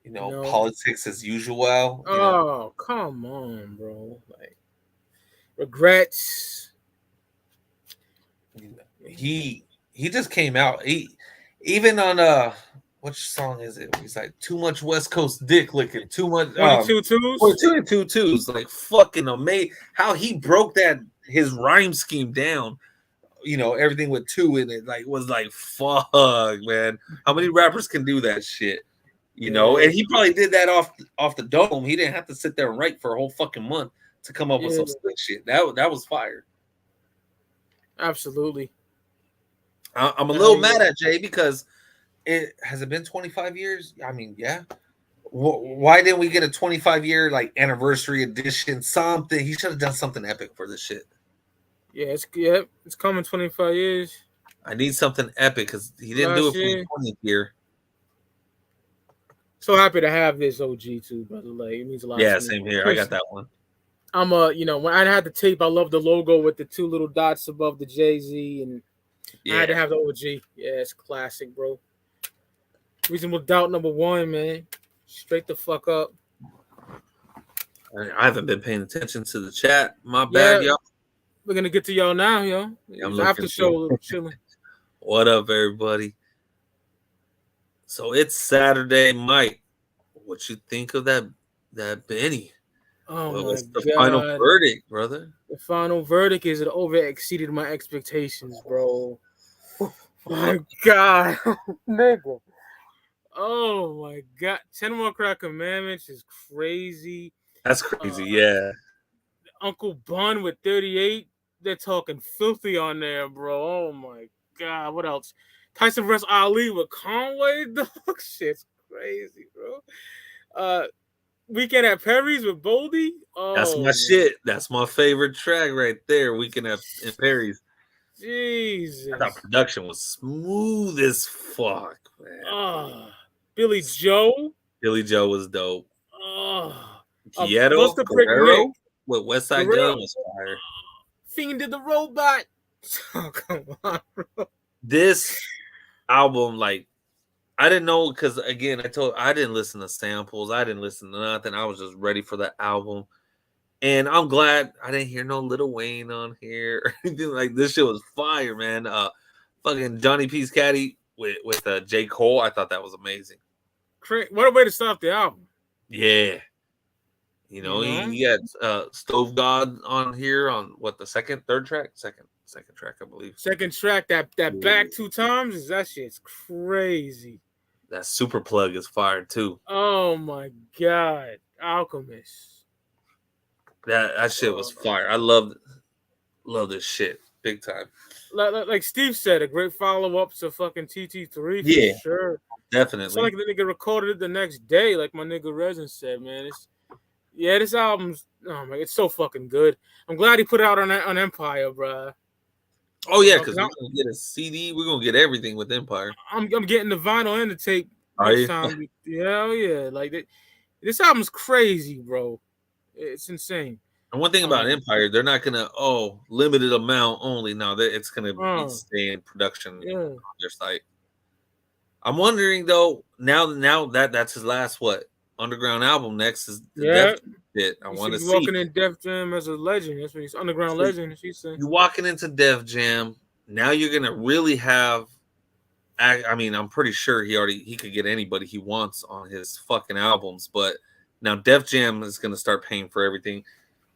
B: You know, politics as usual.
A: Oh, come on, bro. Like, Regrets.
B: He just came out. Even on which song is it? He's like too much West Coast dick licking, too much
A: 22 twos.
B: 22 twos, like fucking amazing. How he broke his rhyme scheme down. You know, everything with 2 in it, like was like fuck, man. How many rappers can do that shit? You know, and he probably did that off the dome. He didn't have to sit there and write for a whole fucking month to come up with some slick shit. That was fire.
A: Absolutely.
B: I'm a little mad at Jay because it been 25 years. I mean, yeah. Why didn't we get a 25-year like anniversary edition? Something he should have done something epic for this shit.
A: Yeah, it's coming 25 years.
B: I need something epic because he didn't do it for the 20th year.
A: So happy to have this OG too, brother. Like it means a lot.
B: Yeah,
A: to
B: same
A: me.
B: here. I got that one.
A: I'm when I had the tape, I love the logo with the 2 little dots above the Jay-Z, and I had to have the OG. Yeah, it's classic, bro. Reasonable Doubt number 1, man. Straight the fuck up.
B: I haven't been paying attention to the chat. My bad, y'all.
A: We're gonna get to y'all now, yo. After show, chilling.
B: What up, everybody? So it's Saturday, Mike. What you think of that Benny?
A: Oh
B: what's
A: my
B: the final verdict, brother?
A: The final verdict is it over exceeded my expectations, bro. My God, nigga. Oh my God, 10 More Crack Commandments is crazy.
B: That's crazy, yeah.
A: Uncle Bun with 38. They're talking filthy on there, bro. Oh my God, what else? Tyson vs. Ali with Conway, dog. Shit's crazy, bro. Weekend at Perry's with Boldy. Oh,
B: that's my shit. That's my favorite track right there. Weekend at Perry's.
A: Jesus.
B: I thought production was smooth as fuck, man.
A: Billy Joe.
B: Billy Joe was dope.
A: Quieto,
B: Guerrero with Westside Gun was fire.
A: Fiend did the robot. Oh, come on, bro.
B: This album, like, I didn't know because again, I didn't listen to samples. I didn't listen to nothing. I was just ready for the album. And I'm glad I didn't hear no Lil Wayne on here or anything like this. Shit was fire, man. Fucking Johnny P's Caddy with J. Cole. I thought that was amazing.
A: What a way to start the album.
B: Yeah. You know, he got Stove God on here on what, the third track? Second track, I believe.
A: Second track, that back 2 times, that shit's crazy.
B: That super plug is fire too.
A: Oh my God. Alchemist.
B: That shit was fire. I love this shit. big time.
A: Like Steve said, a great follow up to fucking TT3 for
B: Yeah,
A: sure.
B: definitely.
A: It's like the nigga recorded it the next day, like my nigga Resin said, man. This album's it's so fucking good. I'm glad he put it out on Empire, bro.
B: Oh yeah, because we're gonna get a CD. We're gonna get everything with Empire.
A: I'm getting the vinyl and the tape
B: Are
A: next
B: you?
A: time. Hell yeah, like this album's crazy, bro. It's insane.
B: And one thing about Empire, they're not gonna limited amount only. No, it's gonna stay in production on their site. I'm wondering though. Now that's his last underground album. Next is the Def Jam shit. I want to see
A: walking in Def Jam as a legend. That's what he's underground legend. She said
B: you walking into Def Jam. Now you're gonna really have. I mean, I'm pretty sure he could get anybody he wants on his fucking albums, but now Def Jam is gonna start paying for everything.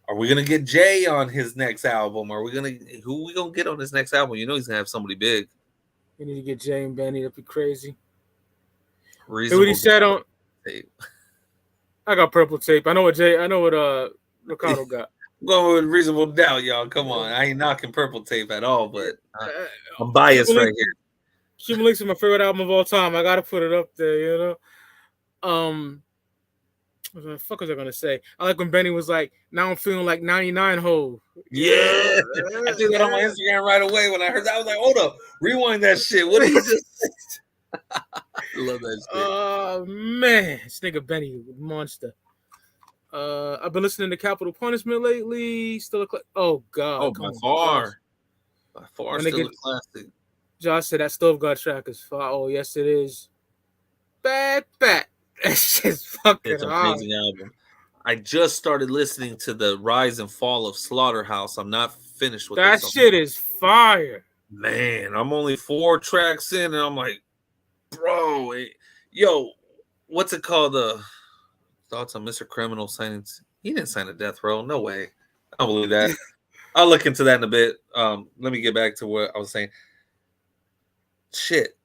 B: Are we gonna get Jay on his next album? Who are we gonna get on his next album? You know he's gonna have somebody big.
A: We need to get Jay and Benny. That'd be crazy.
B: Reasonable.
A: What he said on tape. I got purple tape. I know what Ricardo got.
B: I'm going with Reasonable Doubt, y'all. Come on. I ain't knocking purple tape at all, but I'm biased right here.
A: Human Links is my favorite album of all time. I gotta put it up there, you know. What the fuck was I gonna say? I like when Benny was like, "Now I'm feeling like 99 ho."
B: Yeah, I did that on my Instagram right away when I heard that. I was like, "Hold up, rewind that shit." What did he just? I love that shit.
A: Oh man, this nigga Benny, monster. I've been listening to Capital Punishment lately. Still oh god,
B: by far still a classic.
A: Josh said that Stove God track is fire. Oh yes, it is. Bad. It's just fucking
B: It's an amazing album. I just started listening to the Rise and Fall of Slaughterhouse. I'm not finished with
A: that shit is fire.
B: Man, I'm only 4 tracks in, and I'm like, bro, what's it called? Thoughts on Mr. Criminal signing? He didn't sign a death row. No way. I don't believe that. I'll look into that in a bit. Let me get back to what I was saying. Shit.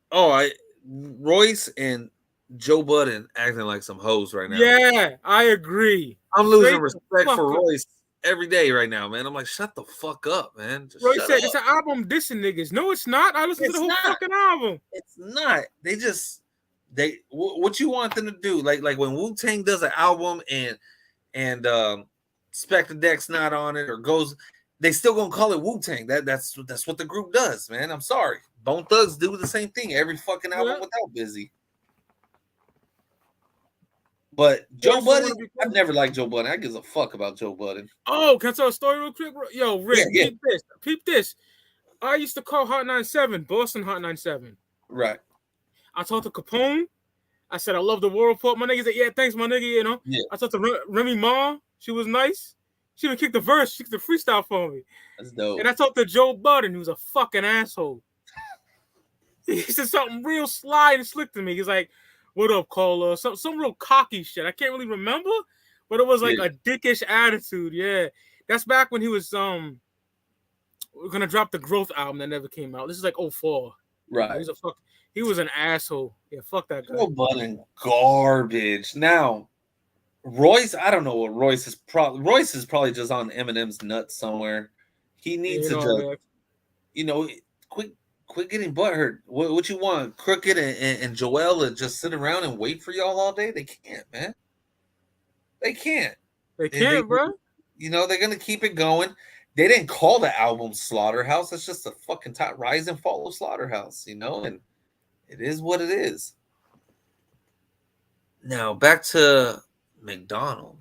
B: Royce and Joe Budden acting like some hoes right now.
A: Yeah, I agree.
B: I'm losing respect for Royce every day right now, man. I'm like, shut the fuck up, man.
A: Royce said it's an album dissing niggas. No, it's not. I listened to the whole fucking album.
B: It's not. What you want them to do? Like when Wu-Tang does an album and Spectre Deck's not on it or goes, they still gonna call it Wu-Tang. That's what the group does, man. I'm sorry. Bone Thugs do the same thing every fucking album without Busy. But Joe Budden, I've never liked Joe Budden. I give a fuck about Joe Budden.
A: Oh, can I tell a story real quick, bro? Yo, Rick, peep this. I used to call Hot 97, Boston Hot 97.
B: Right.
A: I talked to Capone. I said, I love the World Report. My nigga said, yeah, thanks, my nigga, you know.
B: Yeah.
A: I talked to Remy Ma. She was nice. She even kicked the verse. She kicked the freestyle for me.
B: That's dope.
A: And I talked to Joe Budden, who was a fucking asshole. He said something real sly and slick to me. He's like, what up, Cola? Some real cocky shit. I can't really remember, but it was like a dickish attitude. Yeah, that's back when he was we're gonna drop the Growth album that never came out. This is like 2004.
B: Right.
A: He was an asshole. Yeah, fuck that guy.
B: Joe Budden garbage. Now, Royce, I don't know what Royce is. Royce is probably just on Eminem's nuts somewhere. He needs to just, quit getting butthurt. What you want? Crooked and Joel to just sit around and wait for y'all all day? They can't, man. They can't.
A: They can't, bro.
B: They're gonna keep it going. They didn't call the album Slaughterhouse. It's just a fucking top rise and fall of Slaughterhouse, and it is what it is. Now back to McDonald.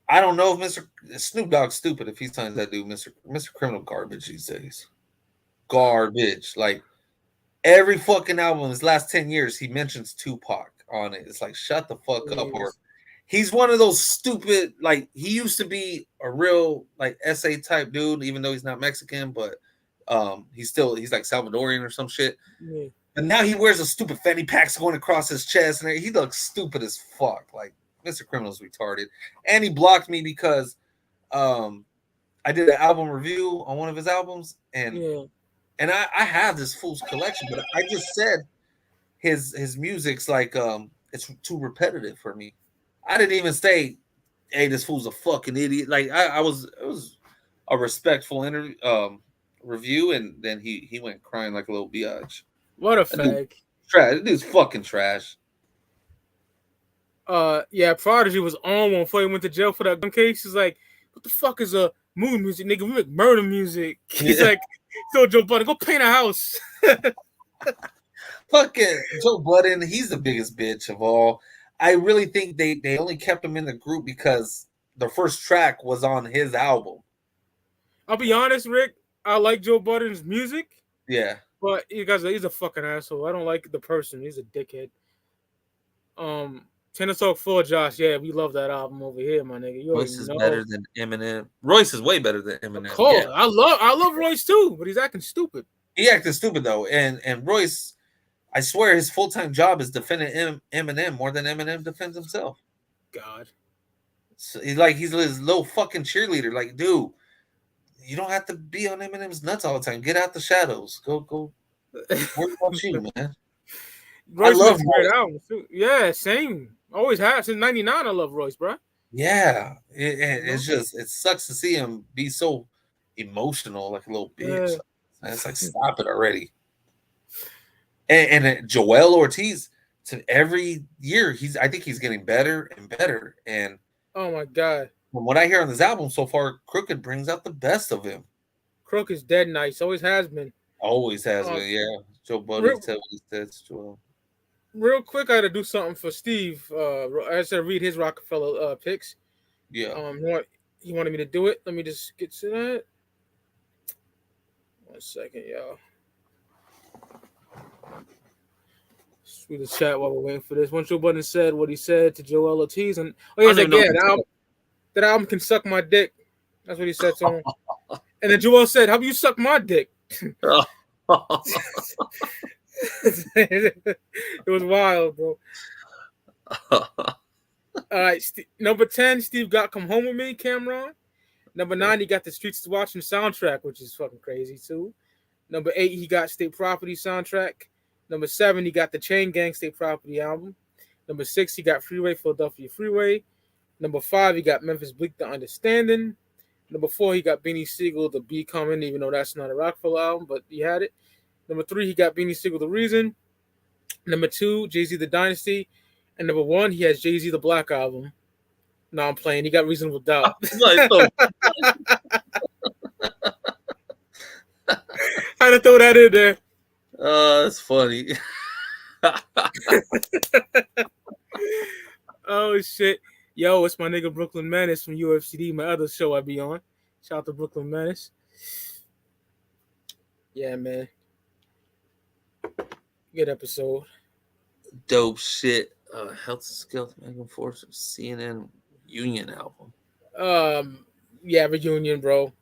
B: I don't know if Snoop Dogg's stupid if he signs that dude, Mr. Criminal garbage these days. Garbage. Like every fucking album in his last 10 years, he mentions Tupac on it. It's like, shut the fuck up. Or he's one of those stupid, like he used to be a real like SA type dude, even though he's not Mexican, but he's like Salvadorian or some shit. Yeah. And now he wears a stupid fanny packs going across his chest, and he looks stupid as fuck. Like Mr. Criminal's retarded. And he blocked me because I did an album review on one of his albums, and I have this fool's collection, but I just said his music's like it's too repetitive for me. I didn't even say, "Hey, this fool's a fucking idiot." Like it was a respectful interview review, and then he went crying like a little biatch.
A: What a
B: That dude,
A: fag.
B: trash. That dude's fucking trash.
A: Yeah, Prodigy was on one before he went to jail for that gun case. He's like, what the fuck is a movie music, nigga? We make murder music. He's like, so Joe Budden, go paint a house.
B: Fucking Joe Budden, he's the biggest bitch of all. I really think they only kept him in the group because the first track was on his album.
A: I'll be honest, Rick. I like Joe Budden's music.
B: Yeah.
A: But he's a fucking asshole. I don't like the person. He's a dickhead. Tennis Talk 4, Josh. Yeah, we love that album over here, my nigga.
B: Royce is better than Eminem. Royce is way better than Eminem.
A: Of course. Yeah. I love Royce too, but he's acting stupid.
B: He acting stupid though, and Royce, I swear his full-time job is defending Eminem more than Eminem defends himself.
A: God.
B: So he's his little fucking cheerleader. Like, dude, you don't have to be on Eminem's nuts all the time. Get out the shadows. Go. Worry about you, man.
A: Royce I love great albums too. Yeah, same. Always have since '99. I love Royce, bro.
B: Yeah, it's just it sucks to see him be so emotional, like a little bitch. Yeah. It's like stop it already. And Joel Ortiz, to every year I think he's getting better and better. And
A: oh my god,
B: from what I hear on this album so far, Crooked brings out the best of him.
A: Crook is dead nice. Always has been.
B: Always has been. Yeah, Joe Budden said what he said. Joel.
A: Real quick, I had to do something for Steve. I said read his Roc-A-Fella picks.
B: Yeah.
A: He wanted me to do it. Let me just get to that. 1 second, y'all. Let's read the chat while we're waiting for this. Once Joe Budden said what he said to Joel Ortiz, and he's like, yeah, that album can suck my dick. That's what he said to him. And then Joel said, "How do you suck my dick?" It was wild, bro. All right, number 10, Steve got Come Home With Me, Cameron. Number 9, he got the Streets to Watch soundtrack, which is fucking crazy too. Number 8, he got State Property soundtrack. Number 7, he got the Chain Gang State Property album. Number 6, he got Freeway, Philadelphia Freeway. Number 5, he got Memphis Bleak, The Understanding. Number 4, he got Beanie Siegel, The Be Coming, even though that's not a Roc-A-Fella album, but he had it. Number 3, he got Beanie Siegel, The Reason. Number 2, Jay-Z, The Dynasty. And number 1, he has Jay-Z, The Black Album. No, I'm playing. He got Reasonable Doubt. I had to throw that in there.
B: That's funny.
A: Oh, shit. Yo, it's my nigga Brooklyn Menace from UFCD, my other show I be on. Shout out to Brooklyn Menace. Yeah, man. Good episode.
B: Dope shit. Health and Skills, Megan Force, CNN Union album.
A: Yeah, Reunion, bro.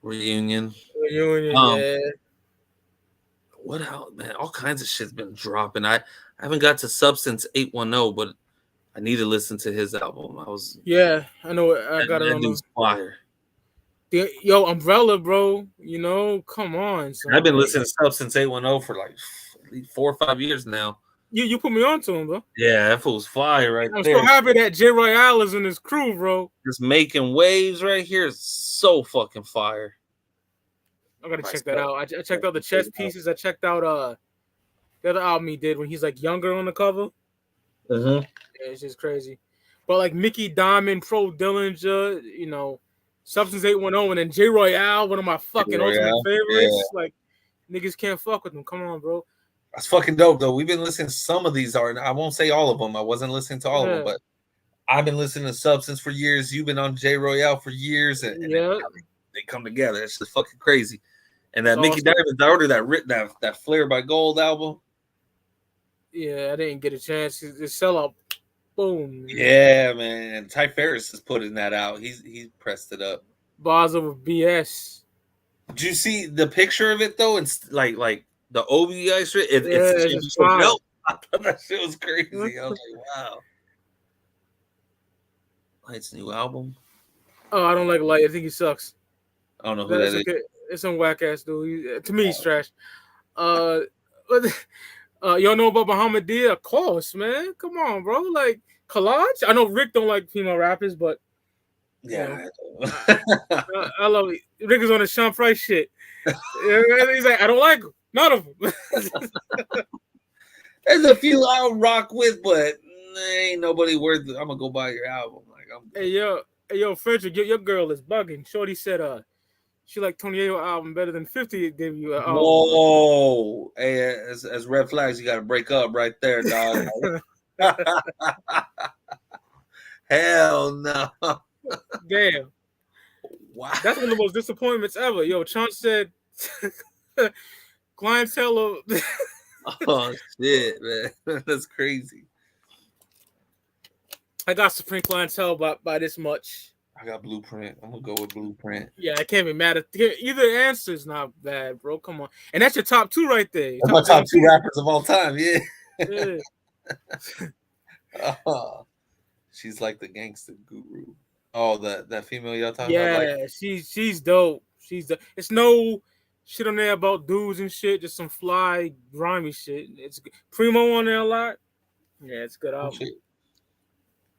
B: Reunion,
A: yeah.
B: What else, man? All kinds of shit's been dropping. I haven't got to Substance 810, but I need to listen to his album.
A: I know. I got it on
B: the fire.
A: Yo, Umbrella, bro. You know, come on.
B: Son. I've been listening to Substance 810 for like 4 or 5 years now.
A: You put me on to him, bro.
B: Yeah, that fool's fire right there.
A: I'm so happy that J. Royale is in his crew, bro.
B: Just making waves right here is so fucking fire.
A: I gotta check that out. I checked out the chess pieces. I checked out the other album he did when he's like younger on the cover.
B: Mm-hmm.
A: Yeah, it's just crazy. But like Mickey Diamond, Pro Dillinger, you know, Substance 810, and then J. Royale, one of my fucking ultimate favorites. Yeah. Like niggas can't fuck with them. Come on, bro.
B: That's fucking dope, though. We've been listening to some of these art. I won't say all of them. I wasn't listening to all of them, but I've been listening to Substance for years. You've been on J. Royale for years, and they come together. It's just fucking crazy. And that Mickey Diamond, I ordered that Flare by Gold album.
A: Yeah, I didn't get a chance. The sellout, boom.
B: Yeah, man. Ty Ferris is putting that out. He pressed it up.
A: Basel with BS.
B: Did you see the picture of it though? It's like the OBI strip. It's
A: I
B: thought that shit was crazy. I was like, wow. Light's new album.
A: Oh, I don't like Light. I think he sucks.
B: I don't know who that is.
A: It's some whack ass dude. To me, he's trash. Y'all know about Bahamadia? Of course, man. Come on, bro. Like Collage. I know Rick don't like female rappers, but You know,
B: Yeah.
A: I love it. Niggas on the Sean Price shit. He's like, I don't like them. None of them.
B: There's a few I'll rock with, but ain't nobody worth it. I'm gonna go buy your album. Like I'm good.
A: Hey yo, Frederick, your girl is bugging. Shorty said, she like Tony Ayo album better than 50 debut album.
B: Whoa, hey, as red flags, you got to break up right there, dog. Hell no.
A: Damn.
B: Wow.
A: That's one of the most disappointments ever. Yo, Chance said clientele of
B: Oh shit, man. That's crazy.
A: I got Supreme clientele by this much.
B: I got Blueprint. I'm gonna go with Blueprint.
A: Yeah, I can't be mad at either answer is not bad, bro. Come on. And that's your top two right there.
B: That's my top two rappers of all time, yeah. She's like the gangster guru. Oh, that female y'all talking about?
A: Yeah, she's dope. It's no shit on there about dudes and shit, just some fly, grimy shit. It's Primo on there a lot. Yeah, it's good album.
B: Shit.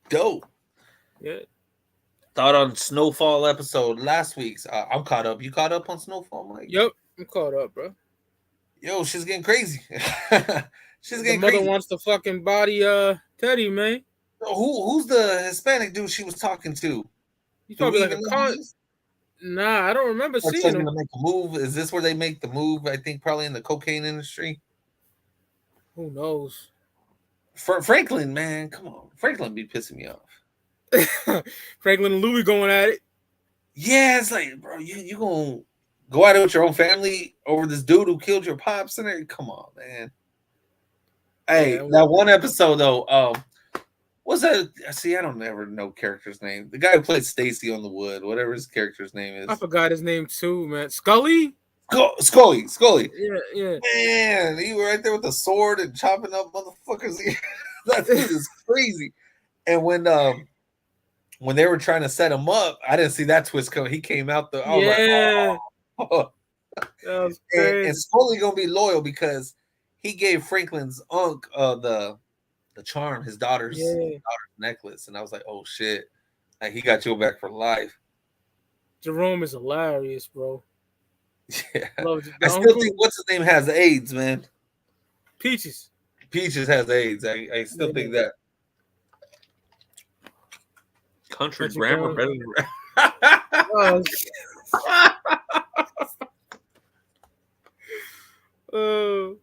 B: Dope.
A: Yeah.
B: Thought on Snowfall episode last week's. I'm caught up. You caught up on Snowfall, Mike?
A: Yep, I'm caught up, bro.
B: Yo, she's getting crazy. She's getting
A: the mother
B: crazy.
A: wants to fucking body Teddy, man.
B: Who's the Hispanic dude she was talking to?
A: He's probably like a car. Nah, I don't remember seeing him.
B: To make a move. Is this where they make the move? I think probably in the cocaine industry.
A: Who knows?
B: Franklin, man, come on. Franklin be pissing me off.
A: Franklin and Louis going at it.
B: Yeah, it's like, bro, you gonna go at it with your own family over this dude who killed your pops and everything? Come on, man. Hey, that one episode though, what's that? See, I don't ever know character's name. The guy who played Stacy on The Wood, whatever his character's name is.
A: I forgot his name too, man. Scully?
B: Scully.
A: Yeah.
B: Man, he was right there with the sword and chopping up motherfuckers. That dude is crazy. And when they were trying to set him up, I didn't see that twist coming. He came out the
A: That was crazy.
B: And Scully gonna be loyal because he gave Franklin's uncle the charm, his daughter's necklace, and I was like, oh shit, like he got you back for life.
A: Jerome is hilarious, bro.
B: Yeah, I still think what's his name has AIDS, man.
A: Peaches
B: has AIDS. I still think that. Country grammar better than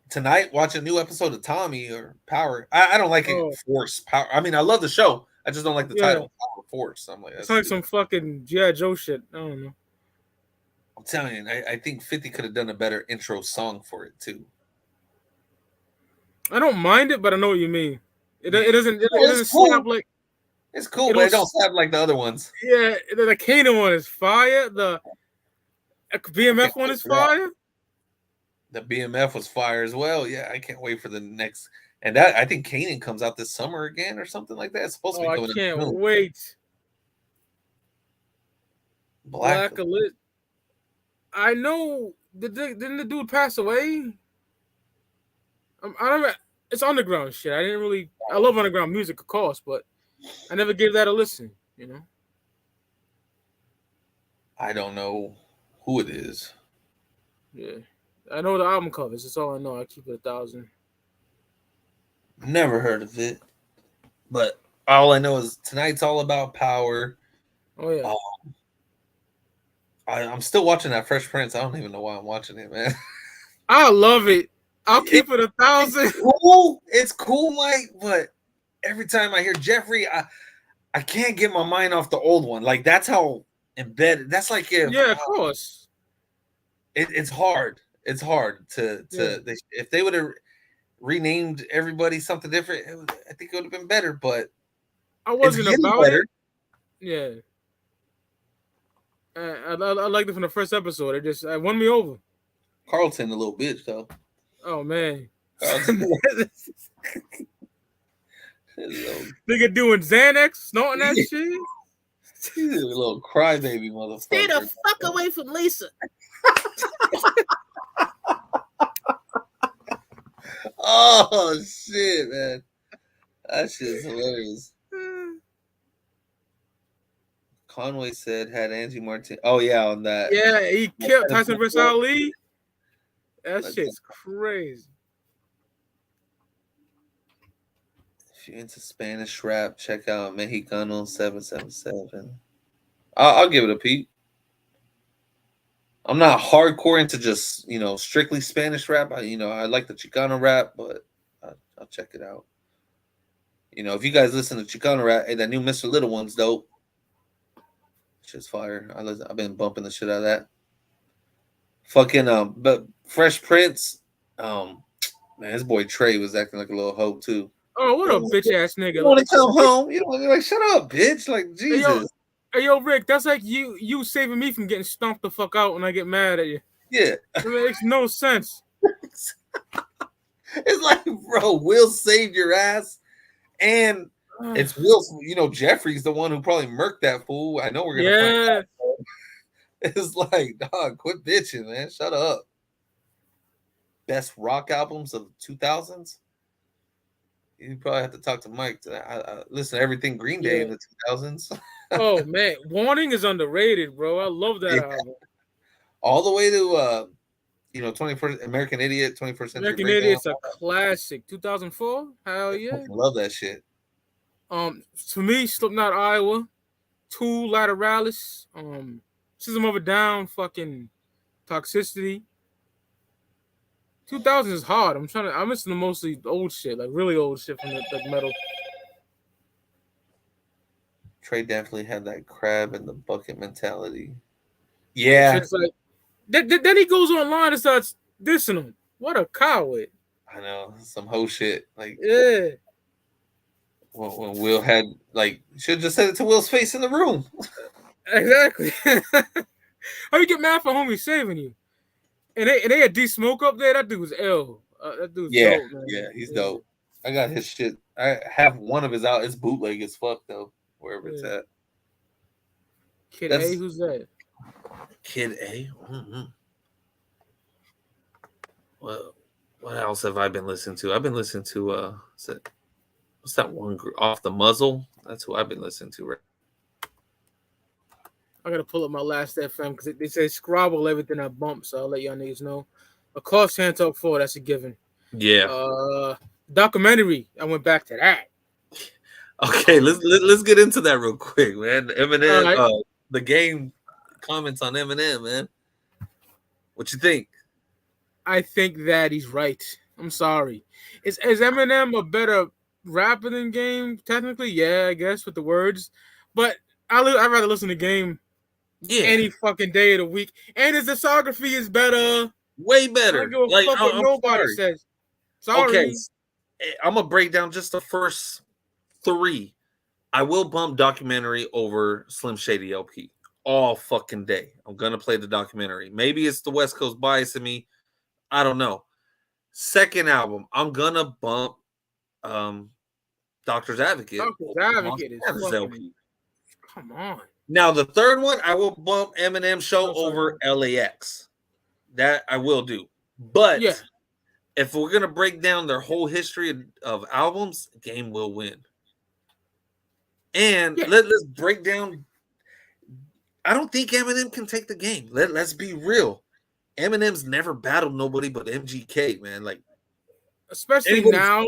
B: Tonight, watch a new episode of Tommy or Power. I don't like it. Force Power. I mean, I love the show. I just don't like the title Power Force. I'm like,
A: it's like some fucking G.I. Joe shit. I don't know.
B: I'm telling you, I think 50 could have done a better intro song for it too.
A: I don't mind it, but I know what you mean. It doesn't slap like.
B: It's cool, but it don't slap like the other ones.
A: Yeah, the Kano one is fire. The BMF one is fire.
B: The BMF was fire as well. Yeah, I can't wait for the next. And that I think Kanan comes out this summer again or something like that. It's supposed to be coming.
A: I can't wait. Black Elite. I know. Didn't the dude pass away? I don't know. It's underground shit. I didn't really. I love underground music, of course, but I never gave that a listen. You know.
B: I don't know who it is.
A: Yeah, I know the album covers. That's all I know. I keep it 1,000.
B: Never heard of it, but all I know is tonight's all about power.
A: Oh yeah.
B: I'm still watching that Fresh Prince. I don't even know why I'm watching it, man.
A: I love it. I'll keep it 1,000.
B: It's cool, Mike. But every time I hear Jeffrey, I can't get my mind off the old one. Like that's how embedded. That's like
A: of course.
B: It's hard. It's hard to if they would have renamed everybody something different, I think it would have been better. But
A: I wasn't about better. It. Yeah. I liked it from the first episode. It won me over.
B: Carlton, a little bitch, though.
A: Oh man. Nigga doing Xanax, snorting that shit.
B: He's a little crybaby motherfucker.
A: Stay the fuck away from Lisa.
B: Oh shit, man. That shit's hilarious. Conway said had Angie Martin. Oh yeah, on that.
A: Yeah, he killed Tyson vs. Ali. That
B: Let's
A: shit's crazy.
B: If you're into Spanish rap, check out Mexicano 777. I'll give it a peep. I'm not hardcore into just strictly Spanish rap. I like the Chicano rap, but I'll check it out. If you guys listen to Chicano rap, hey, that new Mr. Little one's dope. Shit's fire. I've been bumping the shit out of that. Fucking but Fresh Prince, man, his boy Trey was acting like a little hoe too.
A: Oh, what a bitch ass nigga!
B: You want to come home? You don't want to be like, shut up, bitch! Like Jesus.
A: Hey yo, Rick, that's like you saving me from getting stomped the fuck out when I get mad at you.
B: Yeah,
A: it makes no sense.
B: It's like, bro, Will saved your ass, and it's Will. Jeffrey's the one who probably murked that fool. I know we're gonna.
A: Yeah.
B: It's like, dog, quit bitching, man. Shut up. Best rock albums of the 2000s. You probably have to talk to Mike. I listen to everything Green Day in the 2000s.
A: Oh man, Warning is underrated, bro. I love that album.
B: All the way to 21st American Idiot, 21st Century.
A: American Idiot's a classic. 2004. Hell yeah.
B: I love that shit.
A: For me, Slipknot, Iowa, Tool, Lateralis, System of a Down, fucking Toxicity. 2000 is hard. I'm listening to mostly old shit, like really old shit from the metal.
B: Trey definitely had that crab in the bucket mentality. Yeah.
A: It's like, then he goes online and starts dissing him. What a coward.
B: I know. Some hoe shit. Like,
A: yeah.
B: When Will had, like, should have just said it to Will's face in the room.
A: Exactly. How you get mad for homie saving you? And they had D Smoke up there. That dude was ill. That dude's dope, man.
B: Yeah, he's dope. I got his shit. I have one of his out. It's bootleg as fuck though, wherever it's at.
A: Kid A, who's that?
B: Kid A. Mm-hmm. Well, what else have I been listening to? I've been listening to what's that one group? Off the Muzzle? That's who I've been listening to. Right.
A: I gotta pull up my last FM because they say scrabble everything I bump, so I'll let y'all niggas know. Of course, Hand Talk 4, that's a given.
B: Yeah.
A: Documentary, I went back to that.
B: Okay, let's get into that real quick, man. Eminem, the game comments on Eminem, man. What you think?
A: I think that he's right. I'm sorry. Is Eminem a better rapper than Game? Technically, yeah, I guess with the words, but I'd rather listen to Game. Yeah, any fucking day of the week, and his discography is better,
B: way better.
A: I don't give a fuck what nobody says. Sorry.
B: Okay, I'm gonna break down just the first 3. I will bump documentary over Slim Shady LP all fucking day. I'm gonna play the documentary. Maybe it's the West Coast bias in me. I don't know. Second album, I'm gonna bump Doctor's Advocate.
A: Doctor's Advocate is fucking, LP. Come on.
B: Now, the third one, I will bump Eminem Show over LAX. That I will do. But if we're going to break down their whole history of albums, Game will win. And let's break down. I don't think Eminem can take the game. Let's be real. Eminem's never battled nobody but MGK, man. Like,
A: especially now.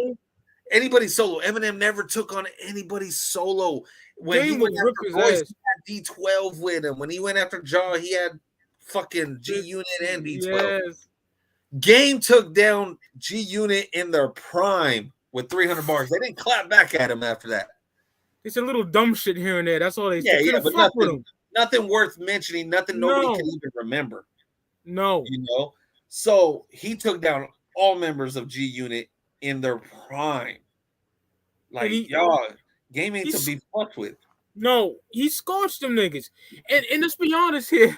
B: Anybody solo. Eminem never took on anybody solo. When he went after Royce, he had D12 with him. When he went after Jaw, he had fucking G Unit and D12. Yes. Game took down G Unit in their prime with 300 bars. They didn't clap back at him after that.
A: It's a little dumb shit here and there. That's all they
B: but nothing worth mentioning. Nothing nobody can even remember.
A: No.
B: So he took down all members of G Unit in their prime. Like, y'all, Game ain't to be fucked with.
A: No, he scorched them niggas. And let's be honest here.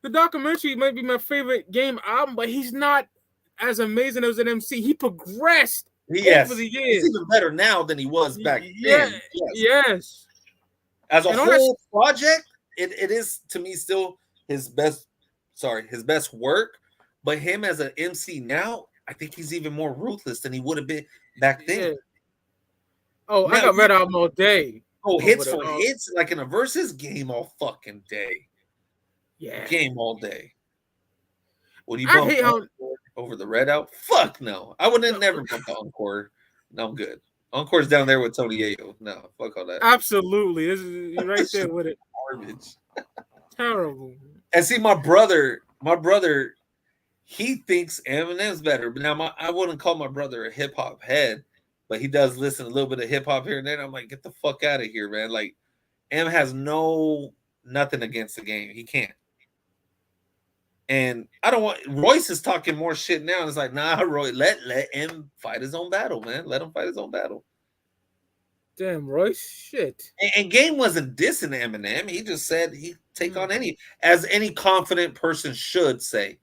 A: The documentary might be my favorite Game album, but he's not as amazing as an MC. He progressed over the years.
B: He's even better now than he was back then.
A: Yes.
B: As a whole project, it is, to me, still his best work. But him as an MC now, I think he's even more ruthless than he would have been back then.
A: Oh, I got Red Album all day.
B: Oh, hits for hits, like in a versus game all fucking day.
A: Yeah,
B: game all day. Would you
A: I
B: bump
A: hate how
B: over the red out? Fuck no. I would have never bumped the Encore. No, I'm good. Encore's down there with Tony Yayo. No, fuck all that.
A: Absolutely, this is you're right there with it.
B: Garbage.
A: Terrible.
B: And see, my brother, he thinks Eminem's better. But now I wouldn't call my brother a hip hop head, but he does listen a little bit of hip hop here and there. And I'm like, get the fuck out of here, man. Like, M has nothing against the game. He can't. And I don't want Royce is talking more shit now. And it's like, nah, Roy, let him fight his own battle, man. Let him fight his own battle.
A: Damn, Royce, shit.
B: And Game wasn't dissing Eminem. He just said he'd take on any confident person should say.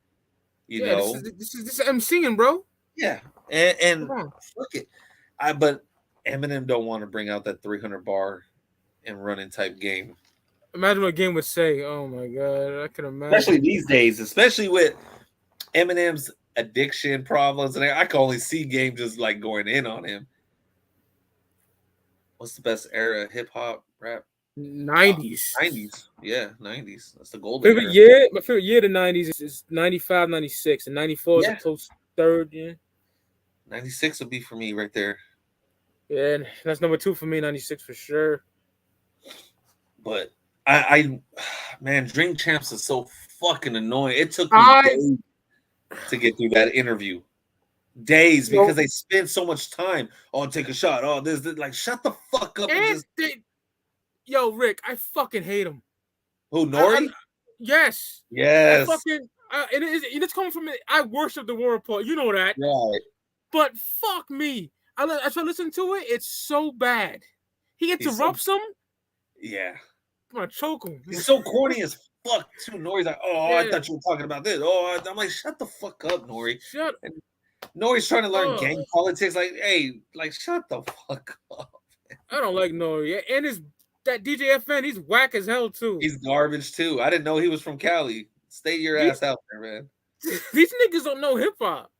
B: You know,
A: this is MCing, bro.
B: Yeah, and look it. But Eminem don't want to bring out that 300 bar and running type game.
A: Imagine what Game would say. Oh my god, I can imagine.
B: Especially these days, especially with Eminem's addiction problems, and I can only see Game just like going in on him. What's the best era of hip hop rap?
A: 90s.
B: 90s. Yeah, 90s. That's the golden
A: era. Yeah, my favorite year of the 90s is 95, 96, and 94 is a close third. Yeah,
B: 96 would be for me right there.
A: Yeah, and that's number 2 for me. 96 for sure.
B: But man, Drink Champs is so fucking annoying. It took me days to get through that interview. Days because they spend so much time. Oh, take a shot. Oh, this like shut the fuck up.
A: Yo, Rick, I fucking hate him.
B: Who, Nori?
A: Yes.
B: Yes.
A: It's coming from me. I worship the War Report. You know that.
B: Right.
A: But fuck me. I try to listen to it. It's so bad. He interrupts him.
B: Yeah.
A: I'm gonna choke him.
B: He's so corny as fuck too. Nori's like, I thought you were talking about this. I'm like, shut the fuck up, Nori. And Nori's trying to learn gang politics. Like, hey, like, shut the fuck up.
A: I don't like Nori. And that DJ FN, he's whack as hell too.
B: He's garbage too. I didn't know he was from Cali. Stay your ass out there, man.
A: These niggas don't know hip hop.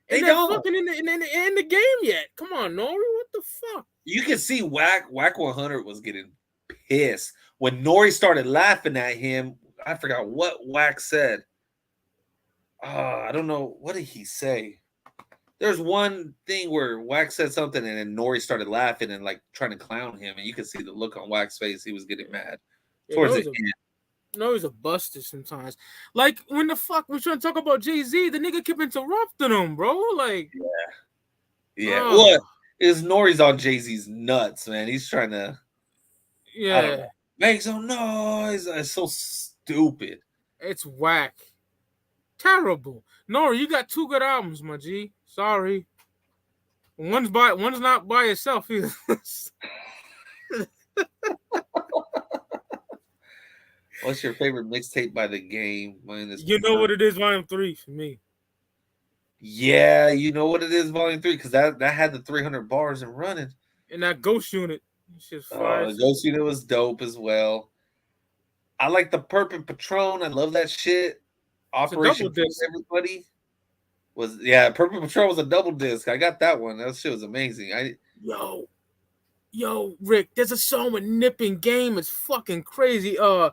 B: They don't
A: fucking in the game yet. Come on, Nori. What the fuck?
B: You can see Whack 100 was getting pissed when Nori started laughing at him. I forgot what Whack said. I don't know. What did he say? There's one thing where Wax said something and then Nori started laughing and like trying to clown him, and you could see the look on Wax's face. He was getting mad towards the end.
A: Nori's a buster sometimes. Like when the fuck we trying to talk about Jay-Z, the nigga kept interrupting him, bro. Like,
B: yeah. What is Nori's on Jay-Z's nuts, man? He's trying to, make some noise. It's so stupid.
A: It's whack. Terrible. Nori, you got 2 good albums, my G. Sorry. One's not by itself either.
B: What's your favorite mixtape by the Game?
A: You Know What It Is, Volume 3 for me.
B: Yeah, You Know What It Is, Volume 3, because that had the 300 bars and running.
A: And that Ghost Unit.
B: The Ghost Unit was dope as well. I like the Perp and Patron. I love that shit. Operation Peace, everybody was Purple Patrol was a double disc. I got that one. That shit was amazing.
A: Yo, Rick, there's a song with Nip and Game. It's fucking crazy. On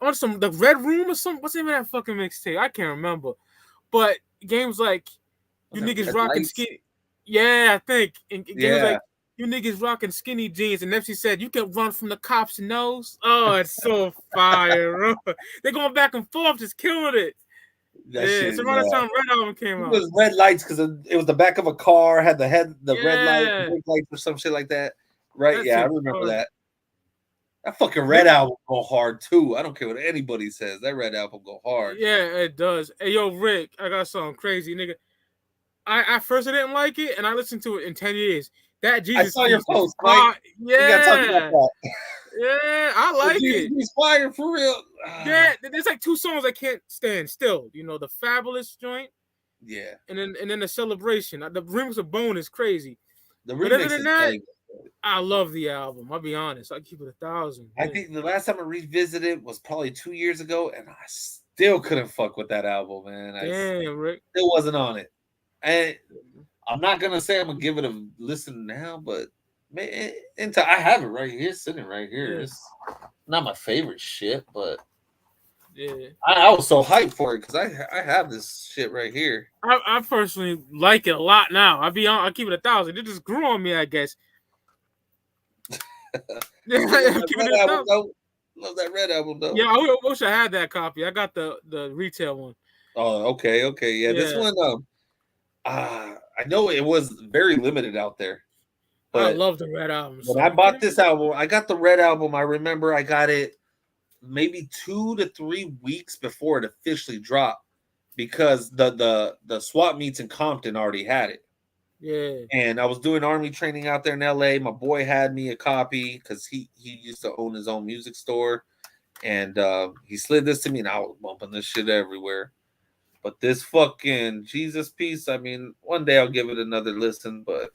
A: the Red Room or something. What's the name of that fucking mixtape? I can't remember. But Game's like, you niggas rocking skinny. Yeah, I think. And Game's like, you niggas rocking skinny jeans. And Nipsey said, you can run from the cops' nose. Oh, it's so fire, bro. They're going back and forth, just killing it. It's around the time Red Album came out.
B: It was red lights because it was the back of a car, had the red light, brake lights or some shit like that. Right? I remember that. That fucking Red Album go hard too. I don't care what anybody says. That Red Album go hard.
A: Yeah, it does. Hey, yo, Rick, I got something crazy, nigga. I first didn't like it, and I listened to it in 10 years. That Jesus,
B: I saw your post, Mike.
A: Yeah,
B: you gotta talk about that.
A: Yeah, I like it.
B: He's fire for real.
A: Yeah, there's like 2 songs I can't stand still. You know, the Fabulous joint.
B: Yeah.
A: And then the Celebration. The remix of Bone is crazy.
B: The remix is crazy.
A: I love the album. I'll be honest. I keep it 1,000.
B: I think the last time I revisited was probably 2 years ago, and I still couldn't fuck with that album, man.
A: Damn, Rick.
B: Still wasn't on it. And I'm not gonna say I'm gonna give it a listen now, but Man, I have it right here, sitting right here.
A: Yeah,
B: It's not my favorite shit, but
A: yeah.
B: I was so hyped for it because I have this shit right here.
A: I personally like it a lot now. I keep it 1,000. It just grew on me, I guess. Yeah,
B: You love
A: I'm
B: that
A: keeping
B: red
A: it
B: album
A: 1,000.
B: though. Love that red album though.
A: Yeah, I wish I had that copy. I got the retail one.
B: Oh, okay. Yeah, this
A: Yeah,
B: one, I know it was very limited out there,
A: I
B: but
A: love the Red Album
B: when
A: song.
B: I
A: You kidding
B: bought
A: me?
B: this album, I got the red album. I remember I got it maybe 2 to 3 weeks before it officially dropped because the swap meets in Compton already had it.
A: Yeah.
B: And I was doing army training out there in LA. My boy had me a copy because he used to own his own music store, and he slid this to me, and I was bumping this shit everywhere. But this fucking Jesus piece, I mean, one day I'll give it another listen, but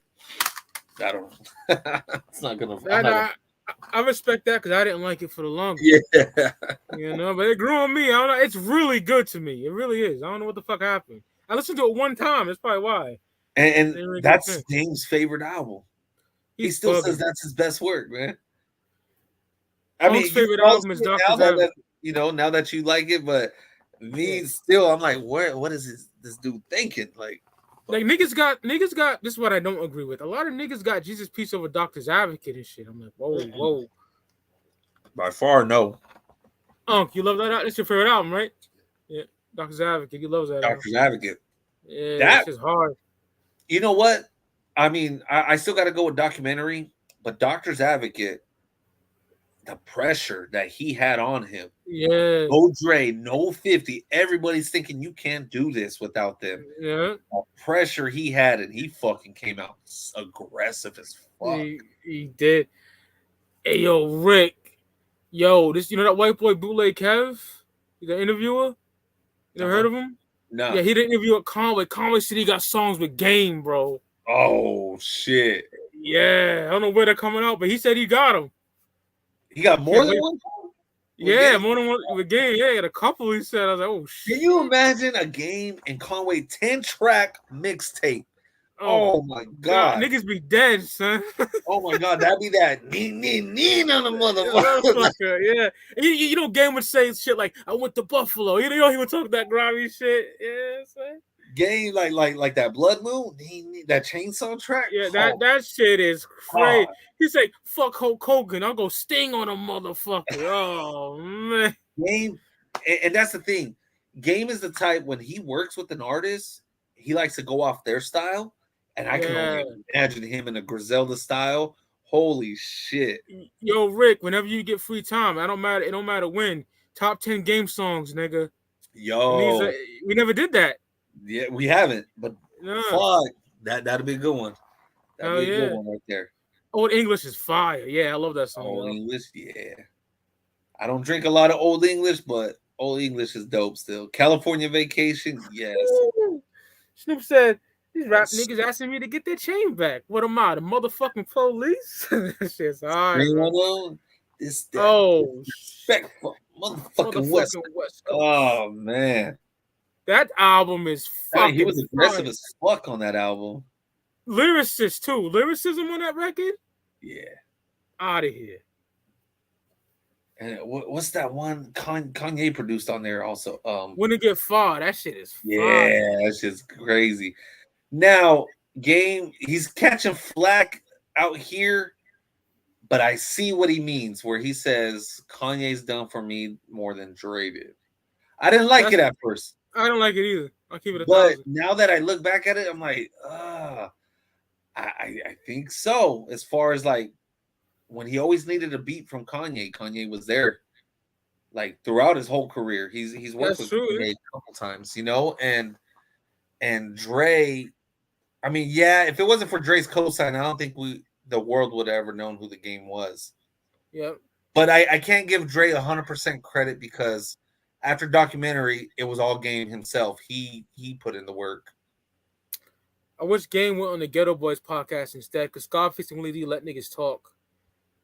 B: I don't know. It's not gonna. I'm
A: And
B: not gonna.
A: I respect that because I didn't like it for the longest.
B: Yeah.
A: You know, but it grew on me. I don't know. It's really good to me. It really is. I don't know what the fuck happened. I listened to it one time. That's probably why.
B: And
A: Didn't really get
B: that's
A: offense.
B: Dame's favorite album. He
A: He's
B: still says
A: bugging.
B: that's his best work, man. I
A: Unk's
B: mean, you
A: favorite
B: know
A: album is
B: now
A: Doctor's
B: that
A: Advocate.
B: now that you like it, but
A: Yeah.
B: me still, I'm like, what is this dude thinking? Like,
A: Like niggas got this is what I don't agree with. A lot of niggas got Jesus Peace over Doctor's Advocate and shit. I'm like, whoa.
B: by far, no.
A: Unc, you love that? That's your favorite album, right? Yeah. Doctor's Advocate. You love that album.
B: Doctor's Advocate.
A: Yeah,
B: That
A: it's just hard.
B: you know what? I mean, I still got to go with documentary, but Doctor's Advocate, the pressure that he had on him.
A: Yeah.
B: No Dre, no 50. Everybody's thinking you can't do this without them.
A: Yeah.
B: The pressure he had, and he fucking came out aggressive as fuck.
A: He did. Hey yo, Rick. Yo, this you know that white boy bootleg Kev? The interviewer? You ever heard of him?
B: No.
A: Yeah, he did an interview at Conway. Conway said he got songs with Game, bro.
B: Oh shit.
A: Yeah, I don't know where they're coming out, but he said he got them.
B: He got more than one?
A: Yeah, more than one with Game. Yeah, he had a couple. He said, I was like, oh shit.
B: Can you imagine a Game and Conway 10-track mixtape? Oh my god.
A: Niggas be dead, son.
B: Oh my god, that'd be that nee on the motherfucker.
A: Yeah. You know, Game would say shit like, I went to Buffalo. You know, he would talk that grimy shit. Yeah, son.
B: Game like that Blood Moon, that chainsaw track.
A: Yeah, that shit is crazy. He say, fuck Hulk Hogan, I'll go sting on a motherfucker. Oh man.
B: Game, and that's the thing. Game is the type when he works with an artist, he likes to go off their style. And I can only imagine him in a Griselda style. Holy shit.
A: Yo, Rick, whenever you get free time, it don't matter when. Top 10 Game songs, nigga.
B: Yo.
A: We never did that.
B: Yeah, we haven't. But fuck. That'd be a good one. That'd be a good one right there.
A: Old English is fire. Yeah, I love that song.
B: Old English, yeah. I don't drink a lot of Old English, but Old English is dope still. California Vacation, yes.
A: Snoop said, these rap niggas asking me to get their chain back. What am I, the motherfucking police? That shit's hard.
B: Respectful motherfucking West Coast. Oh man,
A: that album is fucking.
B: He was aggressive as fuck on that album.
A: Lyricist too. Lyricism on that record.
B: Yeah,
A: out of here.
B: And what's that one Kanye produced on there also?
A: When It Get Far, that shit is fire.
B: Yeah, that shit's crazy. Now, Game, he's catching flack out here, but I see what he means where he says Kanye's done for me more than Dre did. I didn't like it at first.
A: I don't like it either. I'll keep it
B: 1,000. But now that I look back at it, I'm like, I think so. As far as like when he always needed a beat from Kanye, Kanye was there. Like throughout his whole career, he's worked with Kanye a couple times, you know, and Dre. I mean, yeah, if it wasn't for Dre's cosign, I don't think the world would have ever known who the Game was.
A: Yep.
B: But I can't give Dre 100% credit because after documentary, it was all Game himself. He put in the work.
A: I wish Game went on the Ghetto Boys podcast instead, because Scarface and Willie D let niggas talk.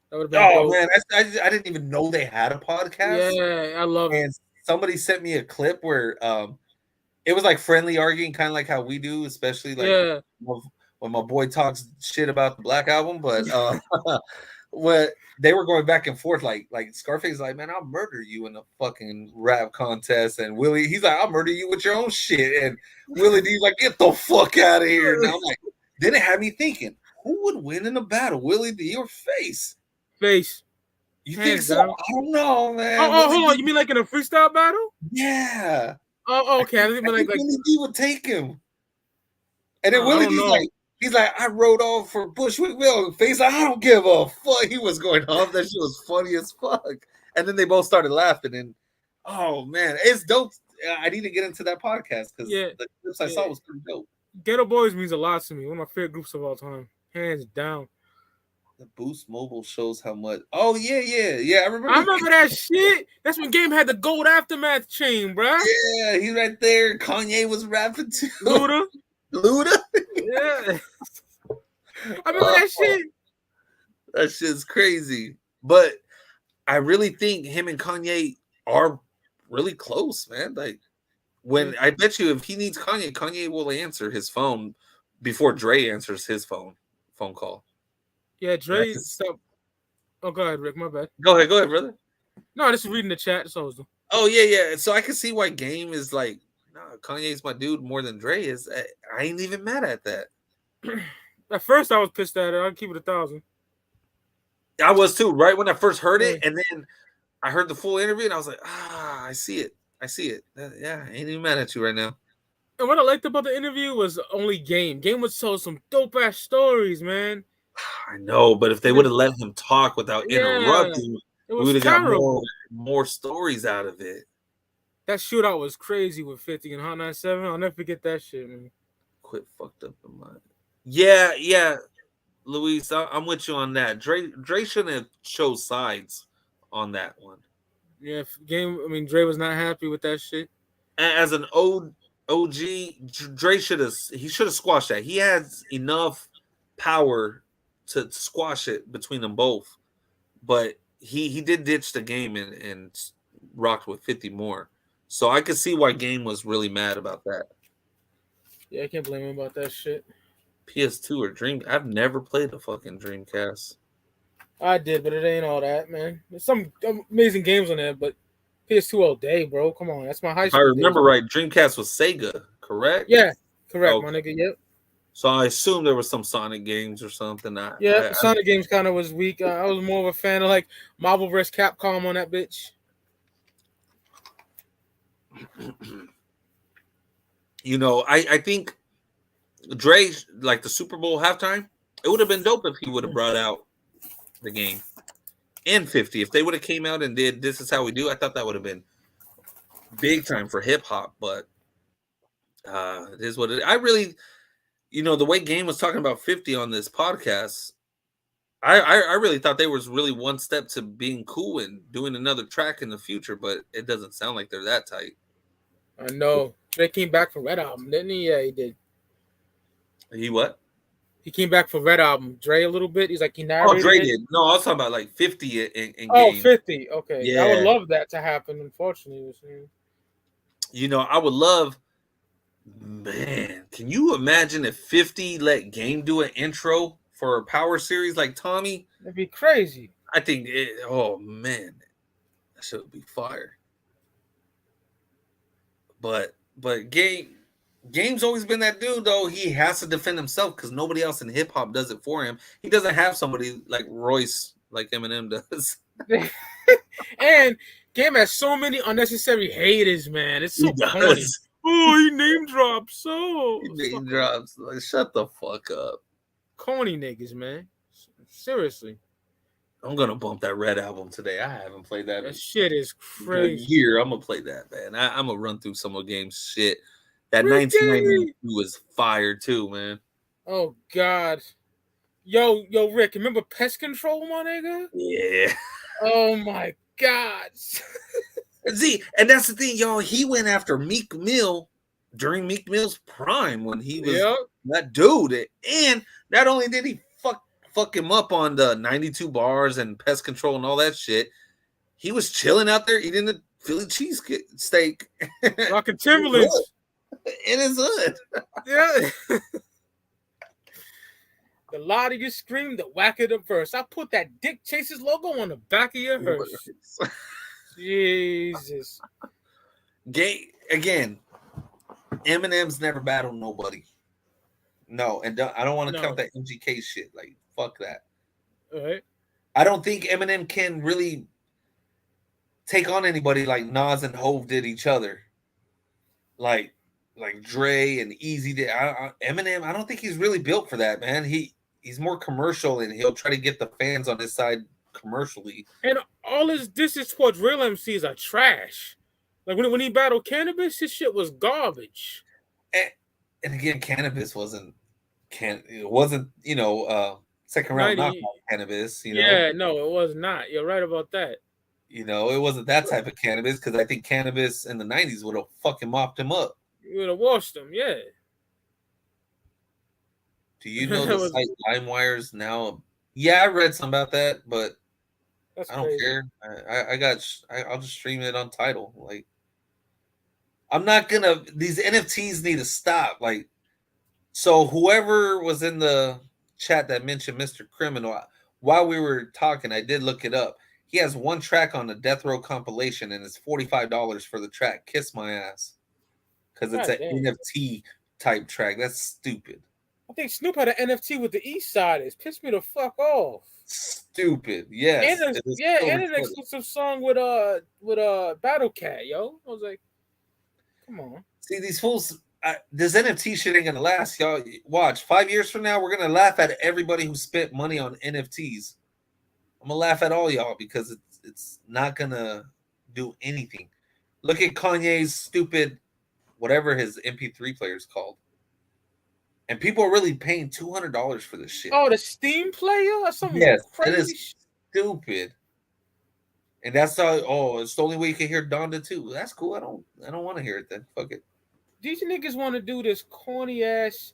B: That would have been dope. Man, I didn't even know they had a podcast.
A: Yeah, I love it.
B: Somebody sent me a clip where it was like friendly arguing, kind of like how we do, especially like when when my boy talks shit about the Black Album, but what they were going back and forth, like Scarface is like, man, I'll murder you in a fucking rap contest, and Willie, he's like, I'll murder you with your own shit, and Willie D's like, get the fuck out of here. And I'm like, then it had me thinking, who would win in a battle, Willie D or Face?
A: Face.
B: You think so? I don't know, man.
A: Oh, hold on. You mean like in a freestyle battle?
B: Yeah.
A: Oh, okay. I think like
B: Willie D would take him. And then Willie D's he's like, I rode off for Bushwickville. Face, I don't give a fuck. He was going off. That shit was funny as fuck. And then they both started laughing. And oh man, it's dope. I need to get into that podcast because the clips I saw was pretty dope.
A: Ghetto Boys means a lot to me. One of my favorite groups of all time, hands down.
B: The Boost Mobile shows how much. Oh yeah. I remember
A: that shit. That's when Game had the gold aftermath chain, bro.
B: Yeah, he's right there. Kanye was rapping too.
A: Luda. Yeah. I remember that shit.
B: That shit's crazy. But I really think him and Kanye are really close, man. Like when I bet you if he needs Kanye will answer his phone before Dre answers his phone call.
A: Yeah, Dre. Stop. Oh, go ahead, Rick. My bad.
B: Go ahead, brother.
A: No, just reading the chat. That's all I was doing.
B: Oh yeah. So I can see why Game is like, nah, Kanye's my dude more than Dre is. I ain't even mad at that.
A: At first, I was pissed at it. I'll keep it 1,000.
B: I was too. Right when I first heard it, and then I heard the full interview, and I was like, I see it. Yeah, I ain't even mad at you right now.
A: And what I liked about the interview was only Game. Game would tell some dope ass stories, man.
B: I know, but if they would have let him talk without interrupting, we would have got more stories out of it.
A: That shootout was crazy with 50 and Hot 97. I'll never forget that shit, man.
B: Quit fucked up in mind. Yeah, Luis, I'm with you on that. Dre shouldn't have chose sides on that one.
A: Yeah, Dre was not happy with that shit.
B: As an OG, Dre should have squashed that. He has enough power to squash it between them both, but he did ditch the Game and rocked with 50 more. So I could see why Game was really mad about that.
A: Yeah, I can't blame him about that shit.
B: PS2 or Dream? I've never played a fucking Dreamcast.
A: I did, but it ain't all that, man. There's some amazing games on there, but PS2 all day, bro. Come on, that's my high school.
B: If I remember right, Dreamcast was Sega, correct?
A: Yeah, correct, my nigga. Yep.
B: So I assume there was some Sonic games or something.
A: Sonic games kind of was weak. I was more of a fan of like Marvel vs. Capcom on that bitch.
B: You know, I think Dre, like the Super Bowl halftime, it would have been dope if he would have brought out the Game and 50. If they would have came out and did This Is How We Do, I thought that would have been big time for hip hop. But it is what it is. I really, the way Game was talking about 50 on this podcast, I really thought they was really one step to being cool and doing another track in the future, but it doesn't sound like they're that tight.
A: I know. Dre came back for Red Album, didn't he? Yeah, he did.
B: He what?
A: He came back for Red Album. Dre a little bit. He's like, he narrated.
B: Oh, Dre did. No, I was talking about like 50 in
A: Game. 50. Okay.
B: Yeah.
A: I would love that to happen, unfortunately.
B: I would love, man, can you imagine if 50 let Game do an intro for a Power series like Tommy?
A: That'd be crazy.
B: I think oh man, that shit would be fire. But Game's always been that dude, though. He has to defend himself because nobody else in hip hop does it for him. He doesn't have somebody like Royce, like Eminem does.
A: And Game has so many unnecessary haters, man. It's so funny. Oh, he name drops.
B: Like, shut the fuck up.
A: Corny niggas, man. Seriously.
B: I'm gonna bump that Red Album today. I haven't played that.
A: That shit is crazy.
B: Here, I'm gonna play that, man. I'm gonna run through some of Game's shit. That 1992 was fire too, man.
A: Oh God. Yo, Rick, remember Pest Control, my nigga?
B: Yeah.
A: Oh my God.
B: See, and that's the thing, y'all. He went after Meek Mill during Meek Mill's prime when he was that dude. And not only did he fuck him up on the 92 bars and Pest Control and all that shit, he was chilling out there eating the Philly cheesesteak.
A: Rocking Timberlands.
B: In his hood.
A: Yeah. The louder you scream, the whacker the verse. I put that Dick Chasers logo on the back of your hearse. Jesus.
B: Gay again. Eminem's never battled nobody. No, and I don't want to count that MGK shit. Like, fuck that.
A: All right.
B: I don't think Eminem can really take on anybody like Nas and Hove did each other. Like Dre and Easy did. Eminem, I don't think he's really built for that, man. He's more commercial, and he'll try to get the fans on his side commercially.
A: And all his disses towards real MCs are trash. Like when he battled Cannabis, his shit was garbage.
B: And again, Cannabis wasn't second round knockout Cannabis.
A: Yeah, no, it was not. You're right about that.
B: It wasn't that type of Cannabis, because I think Cannabis in the 90s would have fucking mopped him up.
A: You would have washed him, yeah.
B: Do you know the site LimeWire's now? Yeah, I read some about that, but I don't care. I'll just stream it on Tidal. Like, I'm not gonna. These NFTs need to stop. Like, so whoever was in the chat that mentioned Mr. Criminal, while we were talking, I did look it up. He has one track on the Death Row compilation, and it's $45 for the track. Kiss my ass, because it's an NFT type track. That's stupid.
A: I think Snoop had an NFT with the East Siders. Pissed me the fuck off.
B: Stupid, yes.
A: And an exclusive song with Battle Cat, yo. I was like, come on.
B: See, these fools. This NFT shit ain't gonna last, y'all. Watch, 5 years from now, we're gonna laugh at everybody who spent money on NFTs. I'm gonna laugh at all y'all because it's not gonna do anything. Look at Kanye's stupid, whatever his MP3 player is called, and people are really paying $200 for this shit.
A: Oh, the Steam player or something?
B: Yes, it is stupid. And that's how. Oh, it's the only way you can hear Donda too. That's cool. I don't want to hear it then. Fuck it.
A: These niggas want to do this corny ass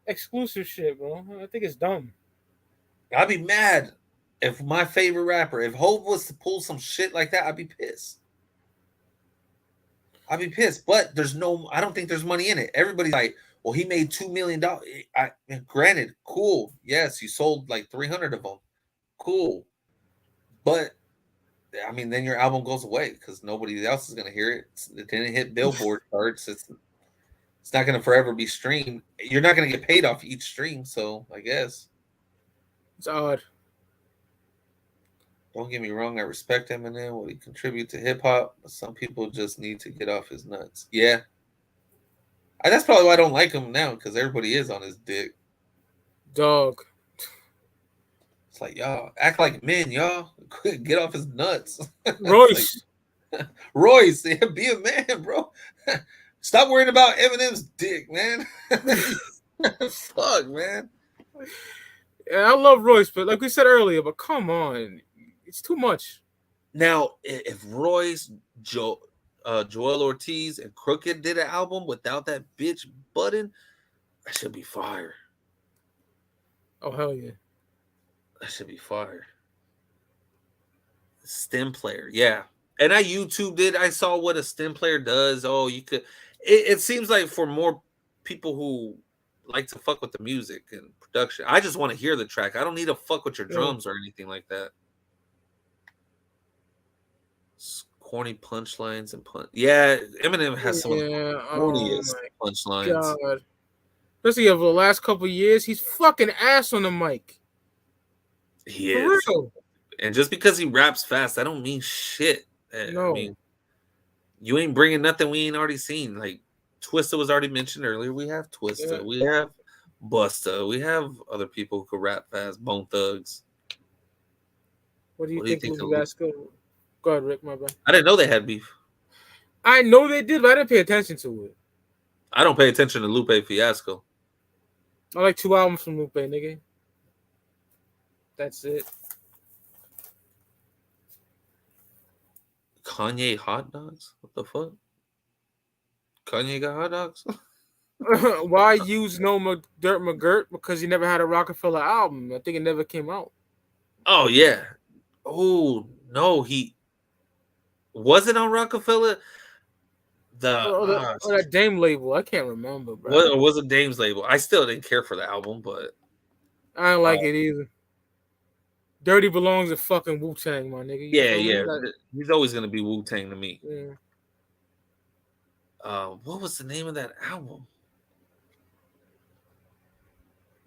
A: exclusive shit, bro. I think it's dumb.
B: I'd be mad if my favorite rapper, if Hov was to pull some shit like that, I'd be pissed. But I don't think there's money in it. Everybody's like, well, he made $2 million. Granted, cool. Yes, you sold like 300 of them. Cool. But I mean, then your album goes away because nobody else is going to hear it. It didn't hit Billboard charts. It's not going to forever be streamed. You're not going to get paid off each stream, so I guess.
A: It's odd.
B: Don't get me wrong, I respect Eminem, what he contribute to hip-hop, but some people just need to get off his nuts. Yeah. That's probably why I don't like him now, because everybody is on his dick.
A: Dog.
B: It's like, y'all, act like men, y'all. Get off his nuts.
A: Royce.
B: Royce, yeah, be a man, bro. Stop worrying about Eminem's dick, man. Fuck, man.
A: Yeah, I love Royce, but like we said earlier, but come on. It's too much.
B: Now, if Royce, Joel Ortiz, and Crooked did an album without that bitch button, that should be fire.
A: Oh, hell yeah.
B: That should be fire. Stem player, yeah. And I YouTubed it. I saw what a stem player does. Oh, you could. It seems like for more people who like to fuck with the music and production, I just want to hear the track. I don't need to fuck with your drums or anything like that. Corny punchlines and Yeah, Eminem has some of the corniest punchlines.
A: God. Especially over the last couple of years, he's fucking ass on the mic.
B: He is. For real. And just because he raps fast, that don't mean shit.
A: No.
B: I mean, you ain't bringing nothing we ain't already seen. Like, Twista was already mentioned earlier. We have Twista. Yeah. We have Busta. We have other people who could rap fast. Bone Thugs.
A: What do you think of that skill? Go ahead, Rick, my bad.
B: I didn't know they had beef.
A: I know they did, but I didn't pay attention to it.
B: I don't pay attention to Lupe Fiasco.
A: I like 2 albums from Lupe, nigga. That's it.
B: Kanye hot dogs? What the fuck? Kanye got hot dogs?
A: Why use No Dirt McGirt? Because he never had a Roc-A-Fella album. I think it never came out.
B: Oh, yeah. Oh, no. He wasn't on Roc-A-Fella.
A: Or that Dame label. I can't remember, bro.
B: Or was it Dame's label? I still didn't care for the album, but
A: I don't like it either. Dirty belongs to fucking Wu-Tang, my nigga. You
B: Yeah,
A: feel me?
B: yeah.
A: Like,
B: He's always gonna be Wu-Tang to me.
A: yeah.
B: What was the name of that album?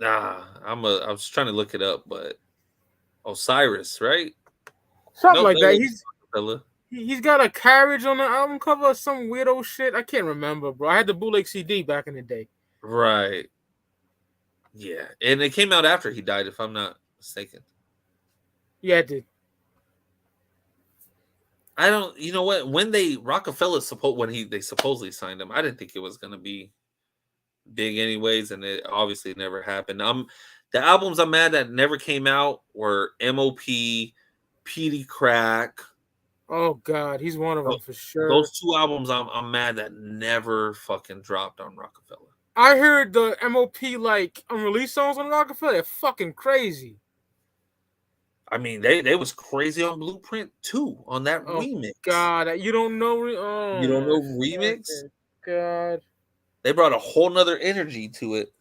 B: I was trying to look it up, but Osiris, right?
A: Something
B: Nope,
A: like that.
B: Fella.
A: He's got a carriage on the album cover or some weirdo shit. I can't remember, bro. I had the bootleg CD back in the day.
B: Right. Yeah, and it came out after he died, if I'm not mistaken.
A: Yeah, it did.
B: I don't. You know what? When Roc-A-Fella they supposedly signed him, I didn't think it was gonna be big anyways, and it obviously never happened. The albums I'm mad that never came out were M.O.P., Petey Crack.
A: Oh God, he's one of them for sure.
B: Those two albums I'm mad that never fucking dropped on Roc-A-Fella.
A: I heard the M.O.P. like unreleased songs on Roc-A-Fella. They're fucking crazy.
B: I mean, they was crazy on Blueprint too on that remix.
A: God, you don't know?
B: You don't know remix?
A: God,
B: they brought a whole nother energy to it.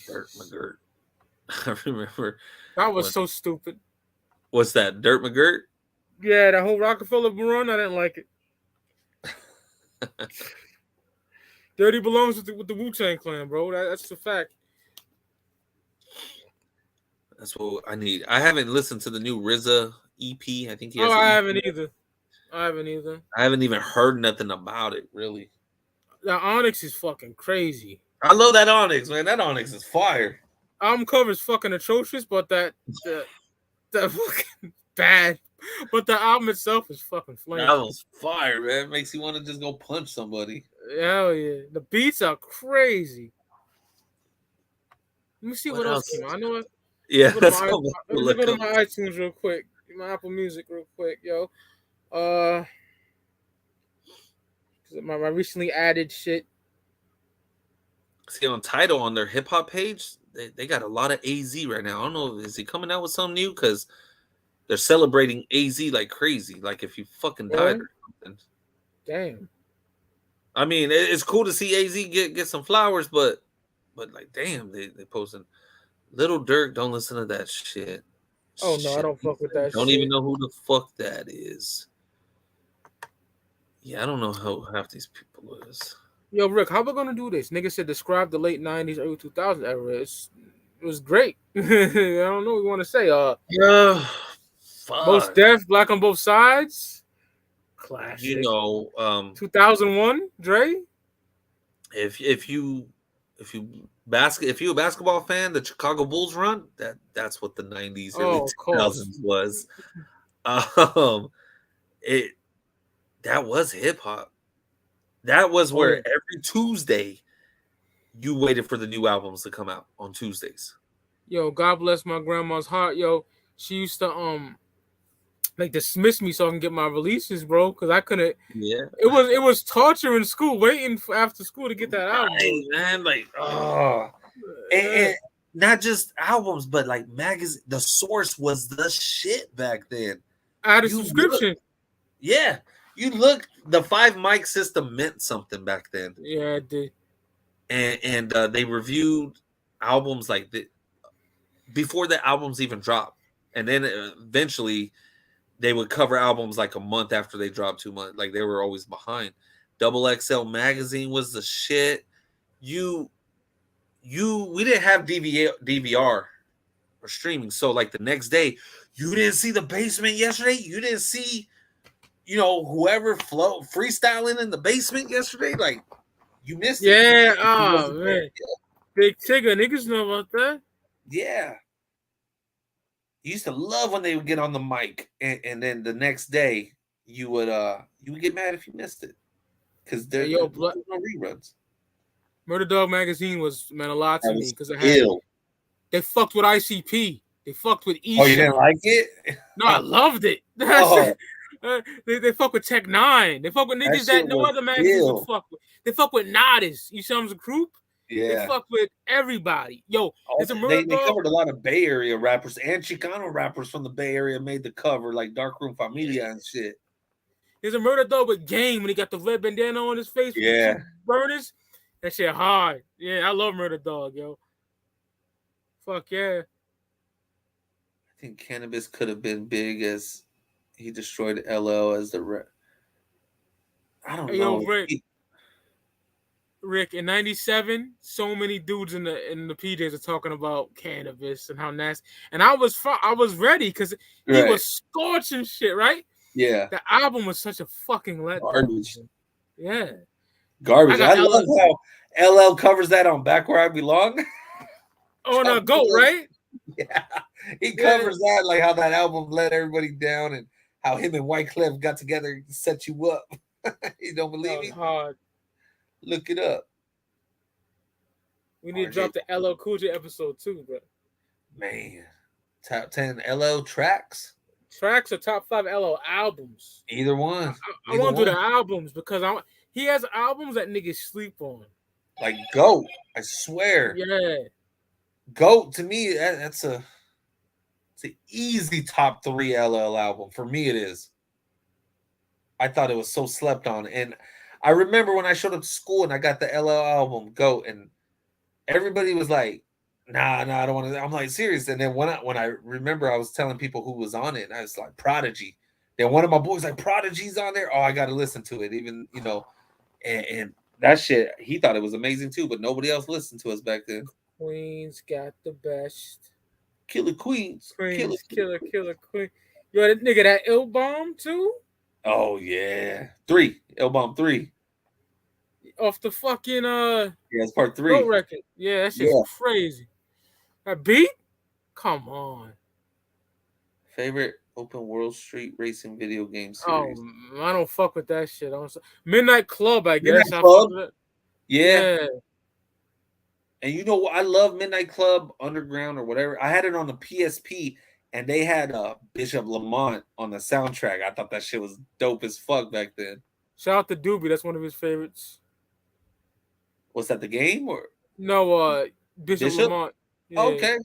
B: Dirt McGirt. I remember
A: that was so stupid.
B: What's that? Dirt McGirt?
A: Yeah, that whole Roc-A-Fella run. I didn't like it. Dirty belongs with the Wu-Tang Clan, bro. That's the fact.
B: That's what I need. I haven't listened to the new RZA EP. I think he has.
A: I haven't either. I haven't
B: even heard nothing about it, really.
A: The Onyx is fucking crazy.
B: I love that Onyx, man. That Onyx is fire.
A: Album cover is fucking atrocious, but that fucking bad. But the album itself is fucking flame.
B: That was fire, man. It makes you want to just go punch somebody.
A: Hell yeah. The beats are crazy. Let me see what else came out. I know it.
B: Yeah.
A: Let me go to my iTunes real quick. My Apple Music real quick, yo. My recently added shit.
B: See, on Tidal, on their hip hop page, they got a lot of AZ right now. I don't know, is he coming out with something new? Because they're celebrating AZ like crazy. Like if you fucking died or something.
A: Damn.
B: I mean, it's cool to see AZ get some flowers, but like, damn, they posting. Little Dirk, don't listen to that shit.
A: Oh no, I don't fuck with that.
B: Don't even know who the fuck that is. Yeah, I don't know how half these people is.
A: Yo, Rick, how we gonna do this? Nigga said describe the late 90s, early 2000s era. It was great. I don't know what we want to say. Most Def, Black on Both Sides. Classic.
B: You know,
A: 2001, Dre.
B: If you a basketball fan, the Chicago Bulls run, that's what the 90s, early 2000s was. That was hip hop. That was where every Tuesday you waited for the new albums to come out on Tuesdays.
A: Yo, God bless my grandma's heart. Yo, she used to like dismiss me so I can get my releases, bro, because I couldn't.
B: Yeah,
A: it was torture in school, waiting for after school to get that album.
B: Right, man, like and not just albums, but like magazine. The Source was the shit back then.
A: I had a subscription.
B: Yeah. You look, the 5 mic system meant something back then.
A: Yeah, it did.
B: And they reviewed albums like before the albums even dropped. And then eventually they would cover albums like a month after they dropped, 2 months. Like they were always behind. Double XL magazine was the shit. We didn't have DVR or streaming. So like the next day, you didn't see The Basement yesterday. You didn't see, whoever freestyling in the basement yesterday. Like you missed it.
A: Yeah. Oh man. Big Tigger, niggas know about that.
B: Yeah. You used to love when they would get on the mic, and then the next day you would get mad if you missed it, because there's no reruns.
A: Murder Dog magazine meant a lot to me because they fucked with ICP. They fucked with Isha.
B: Oh, you didn't like it?
A: No, I loved it. Oh. They fuck with Tech 9. They fuck with niggas that no other magazines would fuck with. They fuck with Nodis. You see them group?
B: Yeah.
A: They fuck with everybody. Yo,
B: they covered a lot of Bay Area rappers and Chicano rappers from the Bay Area made the cover, like Darkroom Familia and shit.
A: There's a Murder Dog with Game when he got the red bandana on his face.
B: Yeah.
A: Burners. That shit hard. Yeah, I love Murder Dog, yo. Fuck yeah.
B: I think Cannabis could have been big as he destroyed LL as the. I don't
A: Hey, yo,
B: know.
A: Rick, in '97, so many dudes in the PJs are talking about Cannabis and how nasty. And I was ready because he
B: Right.
A: was scorching shit, right?
B: Yeah.
A: The album was such a fucking letdown.
B: Garbage.
A: Yeah.
B: Garbage. I
A: LL.
B: love how LL covers that on Back Where I Belong.
A: Oh no, GOAT, right?
B: Yeah. He covers that, like how that album let everybody down and how him and Wyclef got together to set you up. You don't believe me?
A: Hard.
B: Look it up.
A: We need to drop the LL Cool J episode too, bro.
B: Man. Top 10 LL tracks?
A: Tracks or top 5 LL albums?
B: Either one.
A: I want to do the albums because he has albums that niggas sleep on.
B: Like GOAT, I swear.
A: Yeah.
B: GOAT, to me, it's an easy top 3 LL album. For me, it is. I thought it was so slept on. And I remember when I showed up to school and I got the LL album, GOAT, and everybody was like, nah, I don't want to. I'm like, serious. And then when I remember I was telling people who was on it, and I was like, Prodigy. Then one of my boys like, Prodigy's on there. Oh, I got to listen to it. Even, and that shit, he thought it was amazing too, but nobody else listened to us back then.
A: Queens got the best.
B: Killer Queens.
A: Killer Queen. Yo, that nigga, that Ill Bomb too?
B: Oh, yeah. 3. Ill Bomb 3.
A: Off the fucking,
B: yeah, it's part 3.
A: record. Yeah, that shit's crazy. That beat? Come on.
B: Favorite open world street racing video game series?
A: Oh, I don't fuck with that shit. Midnight Club, I guess.
B: Midnight Club?
A: Yeah.
B: And you know what? I love Midnight Club, Underground, or whatever. I had it on the PSP, and they had Bishop Lamont on the soundtrack. I thought that shit was dope as fuck back then.
A: Shout out to Doobie. That's one of his favorites.
B: Was that the game or
A: no? Bishop Lamont.
B: Yeah. Okay.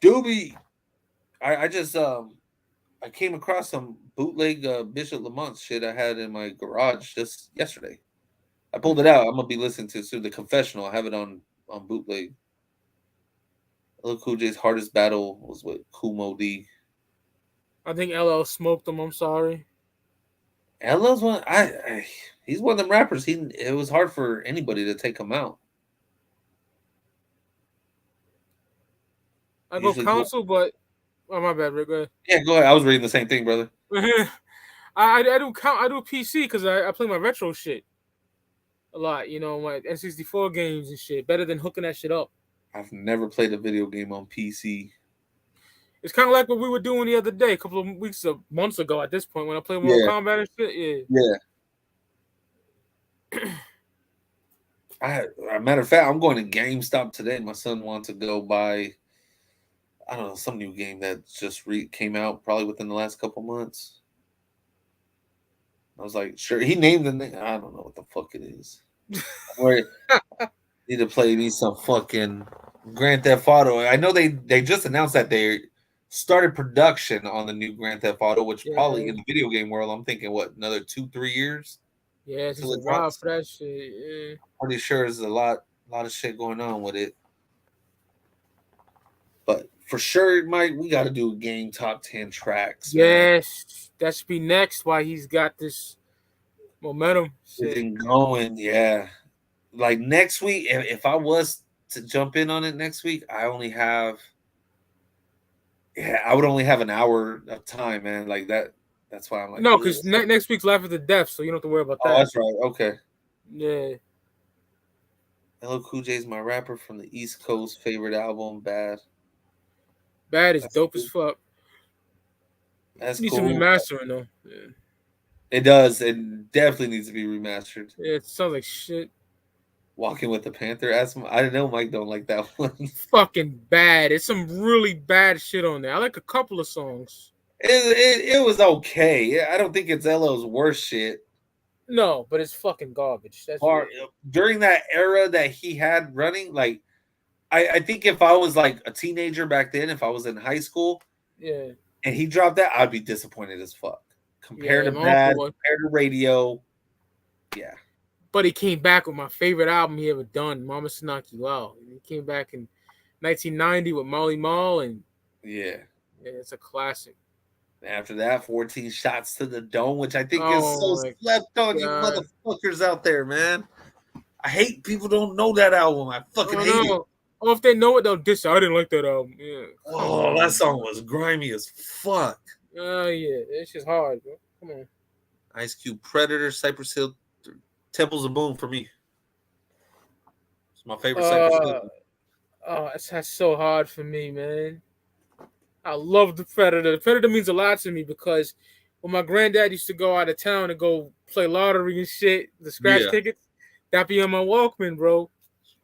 B: Doobie. I just I came across some bootleg Bishop Lamont shit I had in my garage just yesterday. I pulled it out. I'm gonna be listening to soon. The Confessional. I have it on bootleg. LL Cool J's hardest battle was with Kumo D.
A: I think LL smoked him. I'm sorry.
B: LL's one. He's one of them rappers. It was hard for anybody to take him out.
A: I go console, but my bad, Rick. Go ahead.
B: Yeah, go ahead. I was reading the same thing, brother.
A: I do PC because I play my retro shit a lot. My N64 games and shit. Better than hooking that shit up.
B: I've never played a video game on PC.
A: It's kind of like what we were doing the other day, a couple of months ago. At this point, when I played Mortal Kombat and shit,
B: Matter of fact, I'm going to GameStop today. My son wants to go buy, I don't know, some new game that just came out probably within the last couple months. I was like, sure. He named the name. I don't know what the fuck it is. Need to play me some fucking Grand Theft Auto. I know they just announced that they started production on the new Grand Theft Auto, which probably in the video game world, I'm thinking, what, another 2-3 years?
A: Yeah, it's just a while for that shit. Yeah.
B: Pretty sure there's a lot of shit going on with it. But for sure, Mike, we got to do a game top 10 tracks.
A: Yes, that should be next. Why he's got this momentum.
B: Everything going, yeah. Like next week, if I was to jump in on it next week, I would only have an hour of time, man. Like that. That's why I'm like,
A: no, because next week's Life After Death, so you don't have to worry about that.
B: Oh, that's right. Okay.
A: Yeah.
B: LL Cool J is my rapper from the East Coast. Favorite album, Bad.
A: Bad is dope as fuck.
B: That's
A: needs
B: cool.
A: some remastering though. Yeah.
B: It does. It definitely needs to be remastered.
A: Yeah, it sounds like shit.
B: Walking with the Panther. I didn't know Mike don't like that one.
A: Fucking bad. It's some really bad shit on there. I like a couple of songs.
B: It was okay. I don't think it's LL's worst shit.
A: No, but it's fucking garbage. That's
B: during that era that he had running, like I think if I was like a teenager back then, if I was in high school,
A: yeah,
B: and he dropped that, I'd be disappointed as fuck. Compared to Bad, compared to Radio, yeah.
A: But he came back with my favorite album he ever done, Mama Knock You Out. He came back in 1990 with Molly Mall, and
B: Yeah.
A: it's a classic.
B: After that, 14 shots to the dome, which I think is so
A: Oh my
B: slept on, you
A: god!
B: motherfuckers out there, man. I hate people don't know that album. I fucking
A: Oh
B: hate it.
A: no! Oh, if they know it, they'll diss it. I didn't like that album. Yeah, come
B: Oh,
A: on.
B: that song was grimy as fuck.
A: Oh yeah, it's just hard, bro. Come on.
B: Ice Cube, Predator, Cypress Hill, Temples of Boom for me. It's my favorite Cypress Hill.
A: Oh, that's so hard for me, man. I love the Predator. The Predator means a lot to me because when my granddad used to go out of town and go play lottery and shit, the scratch tickets, that'd be on my Walkman, bro.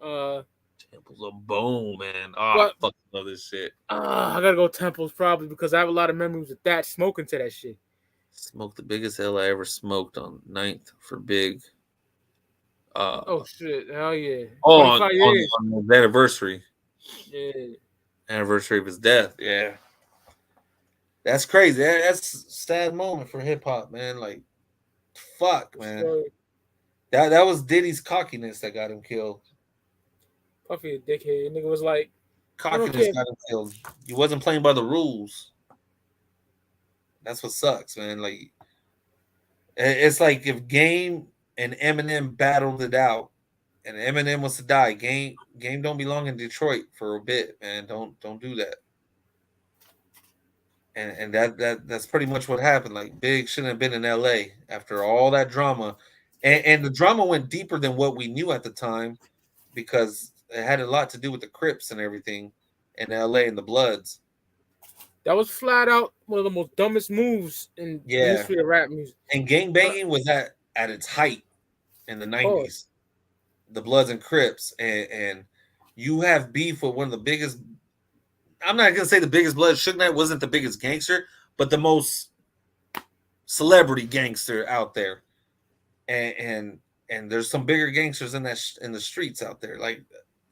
B: Temples of Boom, man. Oh,
A: But,
B: I fucking love this shit.
A: I gotta go Temples probably because I have a lot of memories of that smoking to that shit.
B: Smoked the biggest L I ever smoked on 9th for Big.
A: Oh shit! Hell yeah!
B: On
A: years.
B: the anniversary.
A: Yeah.
B: Anniversary of his death. Yeah. That's crazy. That's a sad moment for hip hop, man. Like, fuck, man.
A: So,
B: that was Diddy's cockiness that got him killed.
A: Puffy a dickhead. Nigga was like,
B: Cockiness got him killed. He wasn't playing by the rules. That's what sucks, man. Like, it's like if Game and Eminem battled it out, and Eminem was to die, Game don't belong in Detroit for a bit, man. Don't do that. And that's pretty much what happened. Like, Big shouldn't have been in LA after all that drama. And the drama went deeper than what we knew at the time because it had a lot to do with the Crips and everything in LA and the Bloods.
A: That was flat out one of the most dumbest moves in the history of rap music.
B: And gangbanging was at its height in the 90s. The Bloods and Crips. And you have beef with one of the biggest. I'm not going to say the biggest blood. Suge Knight wasn't the biggest gangster, but the most celebrity gangster out there. And there's some bigger gangsters in the streets out there. Like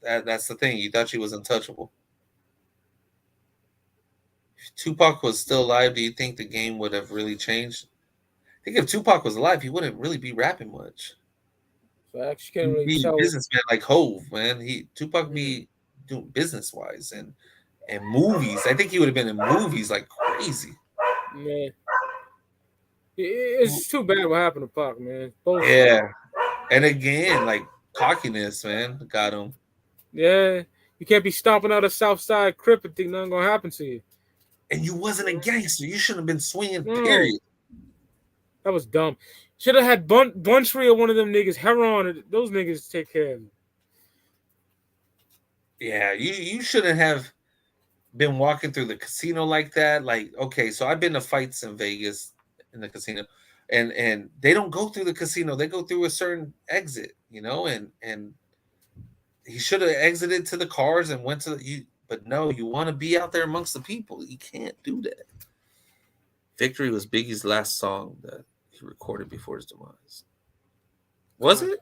B: that's the thing. You thought she was untouchable. If Tupac was still alive, do you think the game would have really changed? I think if Tupac was alive, he wouldn't really be rapping much.
A: Facts, you can't really
B: He'd be
A: tell.
B: a businessman like Hove, man. Tupac be doing business wise and movies. I think he would have been in movies like crazy.
A: Man, it's too bad what happened to Pac, man.
B: Yeah, and again, like cockiness, man, got him.
A: Yeah, you can't be stomping out a South Side Crip and think nothing gonna happen to you.
B: And you wasn't a gangster. You shouldn't have been swinging. Period.
A: That was dumb. Should have had Buntree or one of them niggas. Heron, those niggas take care of him.
B: Yeah, you shouldn't have been walking through the casino like that. Like, okay, so I've been to fights in Vegas in the casino, and they don't go through the casino. They go through a certain exit, and he should have exited to the cars and went to you. But no, you want to be out there amongst the people. You can't do that. Victory was Biggie's last song that he recorded before his demise. Was it?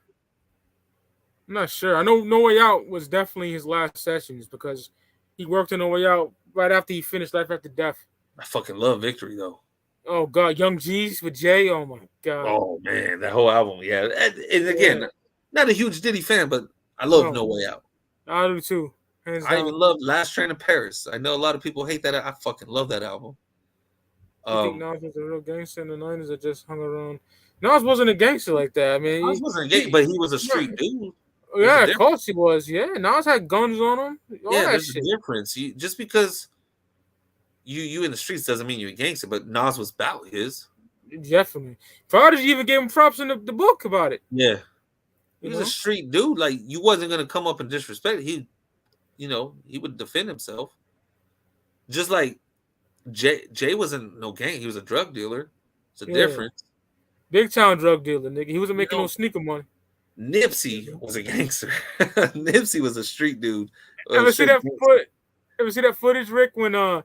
A: I'm not sure. I know No Way Out was definitely his last sessions because he worked on No Way Out right after he finished Life After Death.
B: I fucking love Victory, though.
A: Oh, God. Young G's with Jay. Oh, my God.
B: Oh, man. That whole album. Yeah. And again, not a huge Diddy fan, but I love No Way Out.
A: I do, too.
B: I even love Last Train to Paris. I know a lot of people hate that. I fucking love that album.
A: You think Nas was a real gangster in the 90s or just hung around? Nas wasn't a gangster like that. I mean,
B: Nas wasn't a gangster, but he was a street dude.
A: Yeah, of course he was. Yeah, Nas had guns on him.
B: There's a difference. Just because you in the streets doesn't mean you're a gangster, but Nas was about his.
A: Definitely. Prodigy even gave him props in the book about it.
B: Yeah. He was a street dude. Like, you wasn't going to come up and disrespect. He would defend himself. Just like Jay wasn't no gang. He was a drug dealer. It's a difference. Big
A: time drug dealer, nigga. He wasn't making no sneaker money.
B: Nipsey was a gangster. Nipsey was a street dude.
A: Ever see that footage, Rick, when the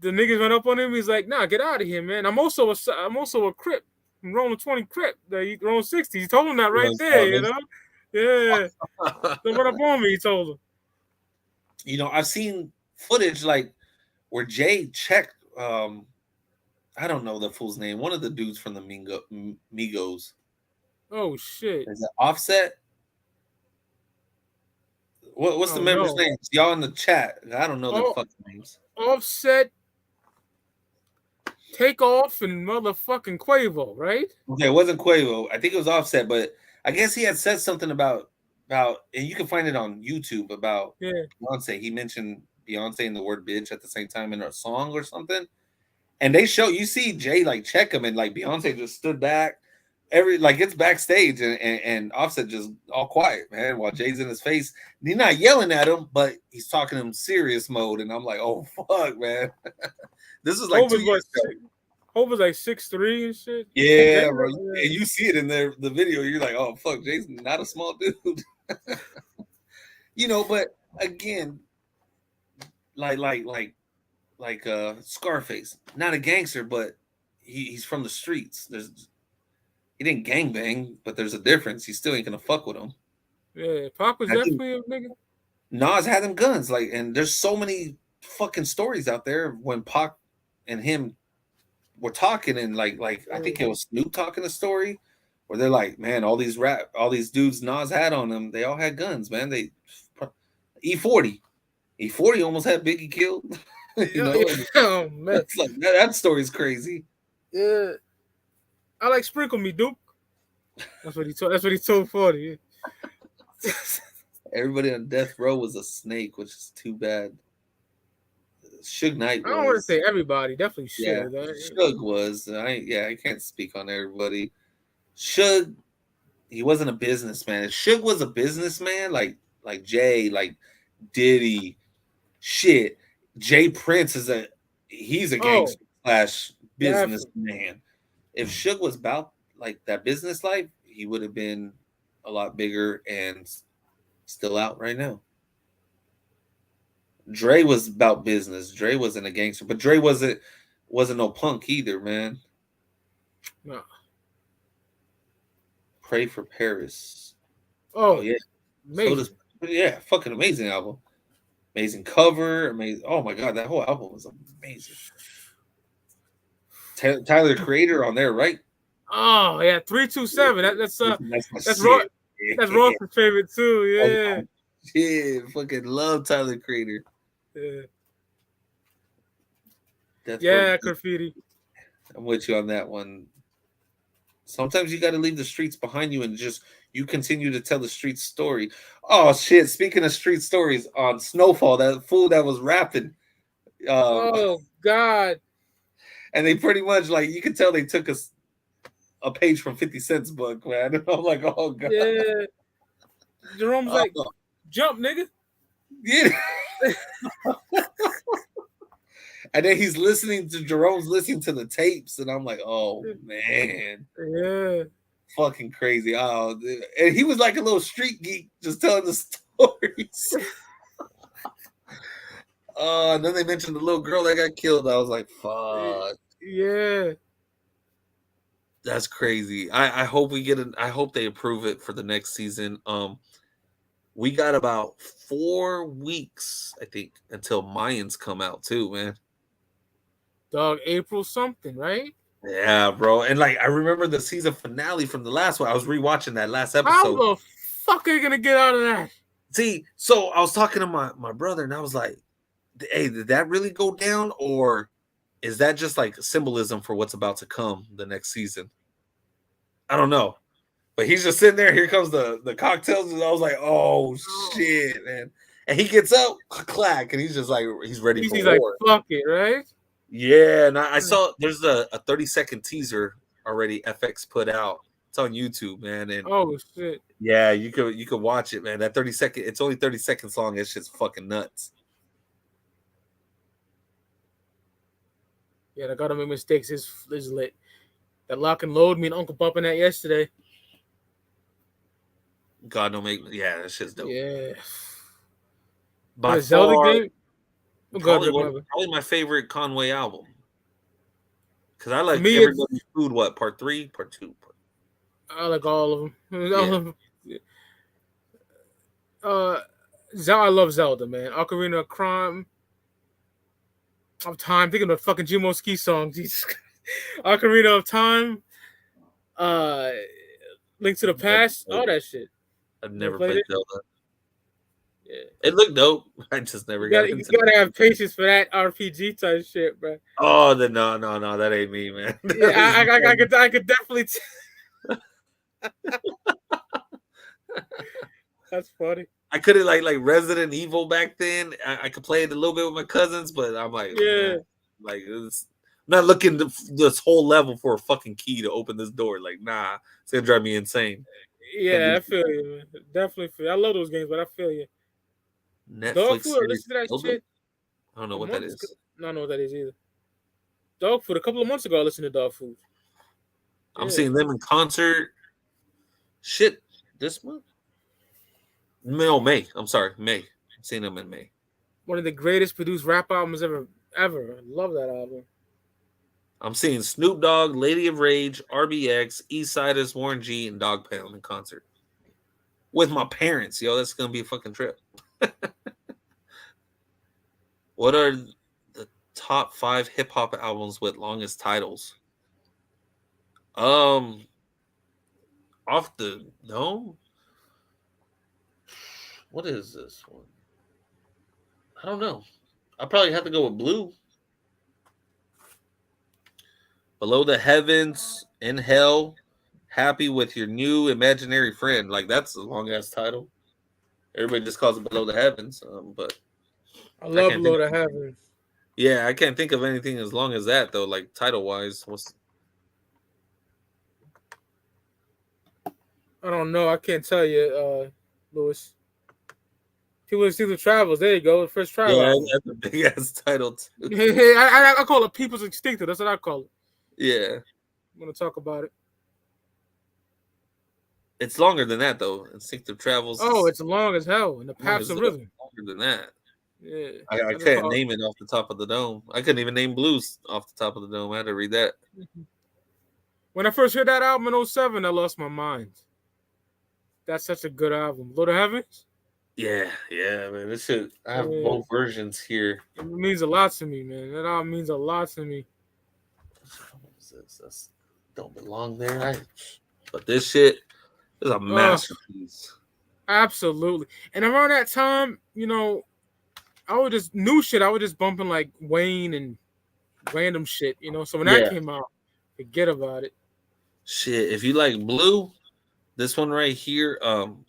A: niggas went up on him? He's like, "Nah, get out of here, man. I'm also a Crip. I'm rolling 20 Crip. Rolling 60." He told him that right there, Yeah. Don't run up on me, he told him.
B: I've seen footage like where Jay checked. I don't know the fool's name. One of the dudes from the Migos.
A: Oh shit.
B: Is it Offset? What's the
A: Oh
B: members'
A: no.
B: names? Y'all in the chat. I don't know their
A: Oh,
B: fucking names.
A: Offset, Takeoff, and motherfucking Quavo, right?
B: Okay, it wasn't Quavo. I think it was Offset, but I guess he had said something about and you can find it on YouTube about
A: Yeah.
B: Beyonce. He mentioned Beyonce and the word bitch at the same time in a song or something. And they show you see Jay like check him and like Beyonce just stood back. It's backstage and Offset just all quiet, man, while Jay's in his face. And he's not yelling at him, but he's talking to him serious mode. And I'm like, oh fuck, man. This is like
A: Hov
B: 2
A: was
B: years ago.
A: Hov was like 6'3" and shit.
B: Yeah,
A: Damn,
B: bro.
A: yeah.
B: And you see it in the video. You're like, oh fuck, Jay's not a small dude. But again, like Scarface, not a gangster, but he's from the streets. He didn't gang bang, but there's a difference. He still ain't gonna fuck with him.
A: Yeah, Pac was
B: I think
A: definitely a nigga.
B: Nas had them guns, like, and there's so many fucking stories out there when Pac and him were talking, and like I think it was Snoop talking a story where they're like, man, all these dudes Nas had on them, they all had guns, man. They E40 almost had Biggie killed.
A: Yeah, yeah. Oh man,
B: That's like that story's crazy.
A: yeah. I like sprinkle me, Duke. That's what he told. That's what he told 40. Yeah.
B: Everybody on death row was a snake, which is too bad. Suge Knight
A: I don't want to
B: was.
A: say everybody. Definitely
B: Yeah,
A: should.
B: Suge was. I can't speak on everybody. Suge, he wasn't a businessman. If Suge was a businessman, like Jay, like Diddy, shit. Jay Prince he's a
A: Oh,
B: gangster slash
A: definitely.
B: businessman. If Suge was about like that business life, he would have been a lot bigger and still out right now. Dre was about business. Dre wasn't a gangster, but Dre wasn't no punk either, man.
A: No.
B: Pray for Paris. Oh
A: Oh,
B: yeah. So
A: amazing.
B: does fucking amazing album. Amazing cover, amazing. Oh my god, that whole album was amazing. Tyler the Creator on there, right?
A: Oh yeah, 327.
B: That's my
A: That's Rock.
B: shit.
A: That's Rock's favorite too.
B: Oh,
A: Yeah.
B: shit. Fucking love Tyler the Creator.
A: Yeah.
B: Death
A: Yeah,
B: Row.
A: graffiti.
B: I'm with you on that one. Sometimes you got to leave the streets behind you and just you continue to tell the street story. Oh shit! Speaking of street stories, on Snowfall, that fool that was rapping,
A: Oh God.
B: and they pretty much like you could tell they took a page from 50 Cent's book, man. And I'm like, oh god.
A: Yeah. Jerome's like, jump, nigga.
B: Yeah. And then Jerome's listening to the tapes, and I'm like, oh man.
A: Yeah.
B: Fucking crazy. Oh, and he was like a little street geek just telling the stories. And then they mentioned the little girl that got killed. I was like, fuck.
A: Yeah.
B: That's crazy. I hope we get I hope they approve it for the next season. We got about 4 weeks, I think, until Mayans come out too, man.
A: Dog, April something, right?
B: Yeah, bro. And like I remember the season finale from the last one. I was rewatching that last
A: How
B: episode.
A: the fuck are you gonna get out of that?
B: See, so I was talking to my brother, and I was like, hey, did that really go down, or is that just like symbolism for what's about to come the next season? I don't know. But he's just sitting there. Here comes the cocktails, and I was like, oh shit, man. And he gets up, clack, and he's just like, he's ready for war.
A: Like, fuck it, right?
B: Yeah, and I saw there's a 30-second teaser already FX put out. It's on YouTube, man. And
A: oh shit.
B: Yeah, you could watch it, man. That 30-second, it's only 30 seconds long. It's just fucking nuts.
A: Yeah, I gotta make mistakes. It's lit. That lock and load, me and Uncle bumping that yesterday.
B: God don't make that shit's dope.
A: Yeah.
B: By
A: Zelda
B: far,
A: game.
B: Probably my favorite Conway album. Because I like
A: me,
B: Everybody's Food. What, part 3, part 2?
A: I like all of them.
B: Yeah.
A: I love Zelda, man. Ocarina of Crime. Of Time. Thinking of the fucking Jimo Ski song. Jesus. Ocarina of Time. Link to the Past, all that shit.
B: I've
A: You ever
B: never
A: played
B: played
A: it?
B: Zelda.
A: Yeah.
B: It looked dope. I just never
A: You
B: got
A: gotta, you
B: into it.
A: gotta have patience for that RPG type shit, bro.
B: Oh, no, that ain't me, man.
A: Yeah, I could definitely. That's funny.
B: I couldn't like Resident Evil back then. I could play it a little bit with my cousins, but I'm like,
A: Yeah,
B: like it's not looking this whole level for a fucking key to open this door. Like, nah, it's gonna drive me insane. Can't
A: yeah,
B: do
A: I feel you, man. Definitely feel you. I love those games, but I feel you. Dog
B: Netflix
A: food, I
B: series.
A: listen to that
B: Zelda?
A: shit
B: I don't know
A: a
B: what that
A: month.
B: is.
A: I don't know what that is either. Dog food. A couple of months ago, I listened to dog food.
B: I'm
A: Yeah.
B: seeing them in concert. Shit, this month? No, May. I'm sorry, May. I'm seeing them in May.
A: One of the greatest produced rap albums ever. I love that album.
B: I'm seeing Snoop Dogg, Lady of Rage, RBX, Eastsiders, Warren G, and Dog Pound in concert with my parents. Yo, that's gonna be a fucking trip. What are the top 5 hip hop albums with longest titles? Um, off the dome. What is this one? I don't know. I probably have to go with Blue. Below the Heavens, In Hell, Happy with Your New Imaginary Friend. Like that's a long ass title. Everybody just calls it Below the Heavens, but
A: I
B: I
A: love
B: can't think.
A: Lord of Heaven.
B: Yeah, I can't think of anything as long as that though. Like title wise, what's
A: I don't know. I can't tell you, Lewis. People see the Travels. There you go. The first Tribe
B: yeah,
A: album.
B: that's a big ass title too.
A: I call it People's Extincted. That's what I call it.
B: Yeah,
A: I'm gonna talk about it.
B: it's longer than that though. Instinctive Travels.
A: Oh, it's long as hell. And the Paths of Rhythm.
B: Longer than that.
A: Yeah.
B: I
A: I just
B: couldn't
A: call it.
B: name it off the top of the dome. I couldn't even name blues off the top of the dome. I had to read that.
A: When I first heard that album in 07, I lost my mind. That's such a good album. Lord of Heavens?
B: Yeah, man. This shit. I have
A: Yeah.
B: both versions here.
A: It means a lot to me, man. That album means a lot to me.
B: What is this? That's don't belong there. But this shit is a masterpiece.
A: Absolutely. And around that time, I would just new shit. I was just bumping like Wayne and random shit, So when that
B: Yeah.
A: came out, forget about it.
B: Shit. If you like blue, this one right here,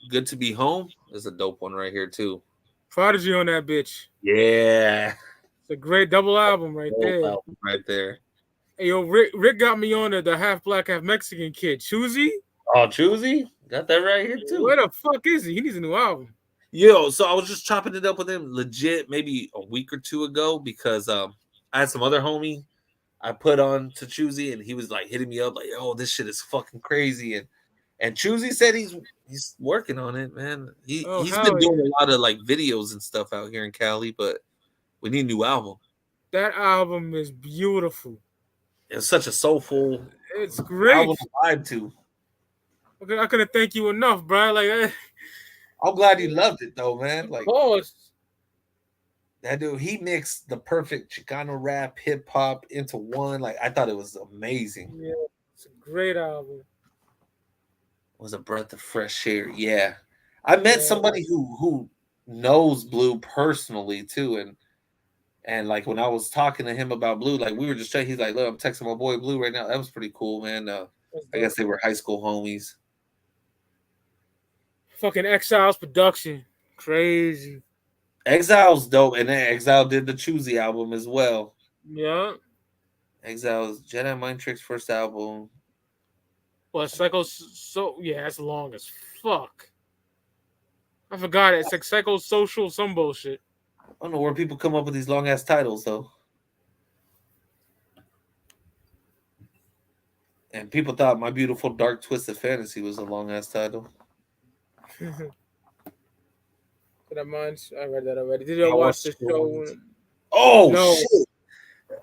B: Good to Be Home, is a dope one right here too.
A: Prodigy on that bitch.
B: Yeah.
A: It's a great double album right there.
B: Album right there.
A: Hey, yo, Rick got me on the half black, half Mexican kid. Choosy?
B: Oh, Choosy? Got that right here too.
A: Where the fuck is he? He needs a new album.
B: Yo, so I was just chopping it up with him legit maybe a week or two ago because I had some other homie I put on to Choosy and he was like hitting me up like, "Oh, this shit is fucking crazy." And Choosy said he's working on it, man. He's been doing a lot of like videos and stuff out here in Cali, but we need a new album.
A: That album is beautiful.
B: It's such a soulful.
A: It's great.
B: Album to vibe to.
A: I couldn't thank you enough, bro. Like,
B: I'm glad you loved it though, man. Like,
A: pause.
B: That dude, he mixed the perfect Chicano rap, hip hop into one. Like, I thought it was amazing.
A: Yeah, it's a great album.
B: It was a breath of fresh air. Yeah, I met somebody who knows Blue personally too, and like when I was talking to him about Blue, like we were just he's like, "Look, I'm texting my boy Blue right now." That was pretty cool, man. I guess they were high school homies.
A: Fucking Exiles production, crazy.
B: Exile's dope, and then Exile did the Choosy album as well.
A: Yeah.
B: Exile's Jedi Mind Tricks first album.
A: Well, Psycho, that's long as fuck. I forgot it. It's like Psychosocial, some bullshit.
B: I don't know where people come up with these long ass titles though. And people thought My Beautiful Dark Twisted Fantasy was a long ass title.
A: Did I mind? I read that already. Did you watch the show?
B: Oh no. Shit!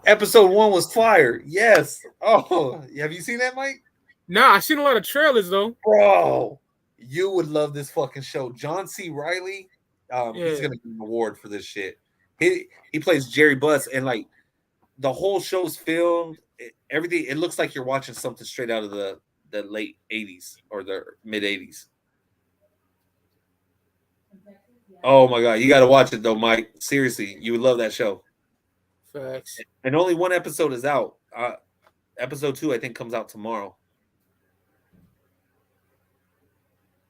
B: Episode 1 was fire. Yes. Oh, have you seen that, Mike?
A: Nah, I seen a lot of trailers though.
B: Bro, you would love this fucking show. John C. Reilly, he's gonna get an award for this shit. He plays Jerry Buss, and like the whole show's filmed. Everything, it looks like you're watching something straight out of the the late 80s or the mid 80s. Oh my god, you got to watch it though, Mike. Seriously, you would love that show.
A: Facts.
B: And only one episode is out. Episode 2, I think, comes out tomorrow.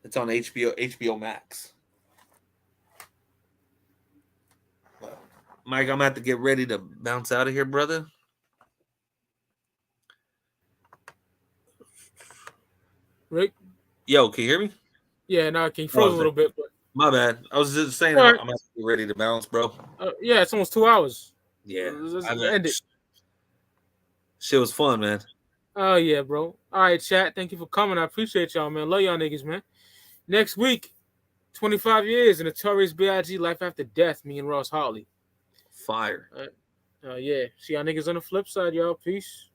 B: It's on HBO Max. Well, Mike, I'm gonna have to get ready to bounce out of here, brother.
A: Rick?
B: Yo, can you hear me?
A: Yeah, no, you froze a little bit, but
B: my bad. I was just saying
A: right.
B: I'm gonna be ready to bounce, bro.
A: Yeah, it's almost 2 hours.
B: Yeah,
A: let's end it.
B: Shit was fun, man.
A: Oh yeah, bro. All right, chat. Thank you for coming. I appreciate y'all, man. Love y'all niggas, man. Next week, 25 years in Notorious B.I.G. Life After Death. Me and Ross Hartley.
B: Fire.
A: Yeah. See y'all niggas on the flip side, y'all. Peace.